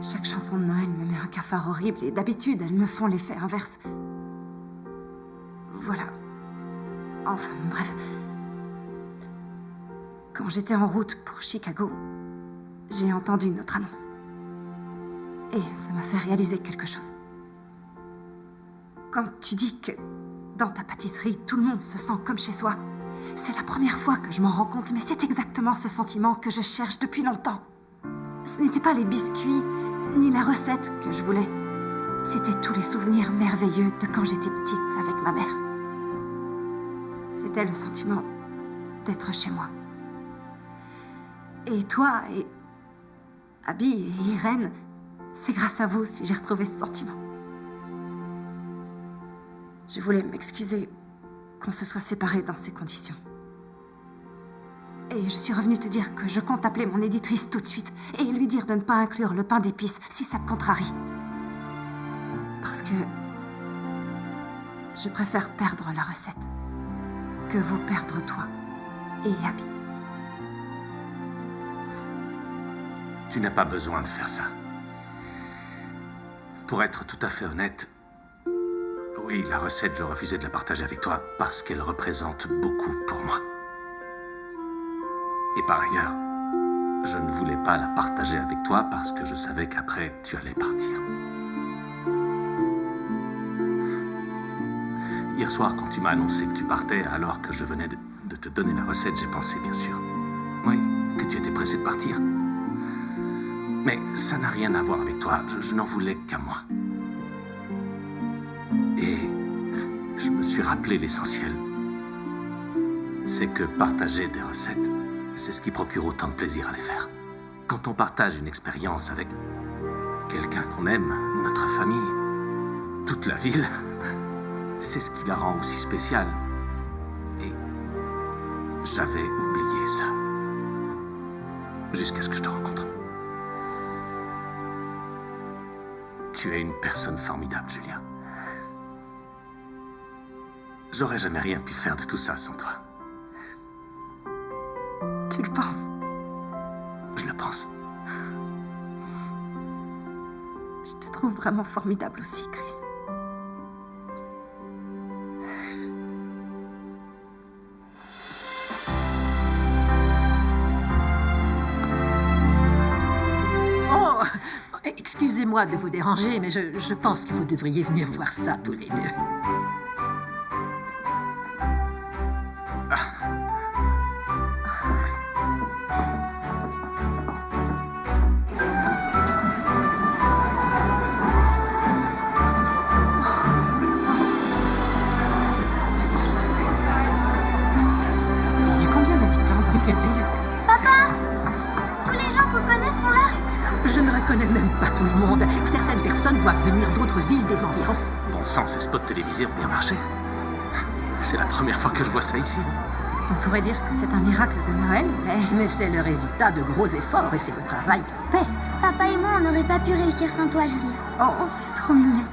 Chaque chanson de Noël me met un cafard horrible et d'habitude, elles me font l'effet inverse. Voilà. Enfin, bref. Quand j'étais en route pour Chicago, j'ai entendu notre annonce. Et ça m'a fait réaliser quelque chose. Quand tu dis que dans ta pâtisserie, tout le monde se sent comme chez soi, c'est la première fois que je m'en rends compte, mais c'est exactement ce sentiment que je cherche depuis longtemps. Ce n'était pas les biscuits, ni la recette que je voulais. C'était tous les souvenirs merveilleux de quand j'étais petite avec ma mère. C'était le sentiment d'être chez moi. Et toi et Abby et Irène, c'est grâce à vous si j'ai retrouvé ce sentiment. Je voulais m'excuser qu'on se soit séparés dans ces conditions. Et je suis revenue te dire que je compte appeler mon éditrice tout de suite et lui dire de ne pas inclure le pain d'épices si ça te contrarie. Parce que Je préfère perdre la recette que vous perdre toi et Abby. Tu n'as pas besoin de faire ça. Pour être tout à fait honnête, oui, la recette, je refusais de la partager avec toi parce qu'elle représente beaucoup pour moi. Et par ailleurs, je ne voulais pas la partager avec toi parce que je savais qu'après, tu allais partir. Hier soir, quand tu m'as annoncé que tu partais alors que je venais de te donner la recette, j'ai pensé, bien sûr, oui, que tu étais pressé de partir. Mais ça n'a rien à voir avec toi. Je n'en voulais qu'à moi. Et je me suis rappelé l'essentiel. C'est que partager des recettes, c'est ce qui procure autant de plaisir à les faire. Quand on partage une expérience avec quelqu'un qu'on aime, notre famille, toute la ville, c'est ce qui la rend aussi spéciale. Et j'avais oublié ça. Jusqu'à ce que je te rencontre. Tu es une personne formidable, Julia. J'aurais jamais rien pu faire de tout ça sans toi. Tu le penses? Je le pense. Je te trouve vraiment formidable aussi, Chris. Oh, excusez-moi de vous déranger, mais je pense que vous devriez venir voir ça tous les deux. Il y a combien d'habitants dans cette ville? Papa! Tous les gens qu'on connaît sont là. Je ne reconnais même pas tout le monde. Certaines personnes doivent venir d'autres villes des environs. Bon sang, ces spots télévisés ont bien marché. C'est la première fois que je vois ça ici. On pourrait dire que c'est un miracle de Noël, Mais c'est le résultat de gros efforts et c'est le travail qui paie. Papa et moi, on n'aurait pas pu réussir sans toi, Julia. Oh, c'est trop mignon.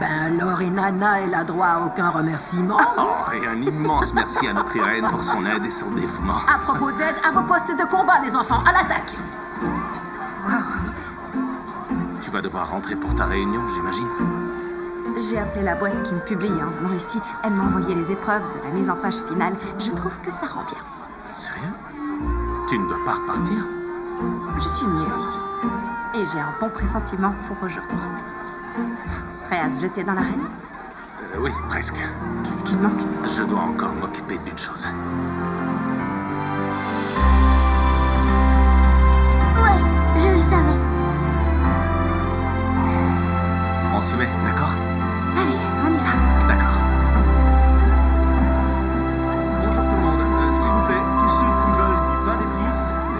Ben alors, et Nana, elle a droit à aucun remerciement. Oh, et un immense merci à notre Irène pour son aide et son dévouement. À propos d'aide, à vos postes de combat, les enfants, à l'attaque. Tu vas devoir rentrer pour ta réunion, j'imagine. J'ai appelé la boîte qui me publie en venant ici. Elle m'a envoyé les épreuves de la mise en page finale. Je trouve que ça rend bien. Sérieux? Tu ne dois pas repartir? Je suis mieux ici. Et j'ai un bon pressentiment pour aujourd'hui. Prêt à se jeter dans l'arène? Oui, presque. Qu'est-ce qu'il manque? Je dois encore m'occuper d'une chose. Ouais, je le savais. On s'y met, d'accord?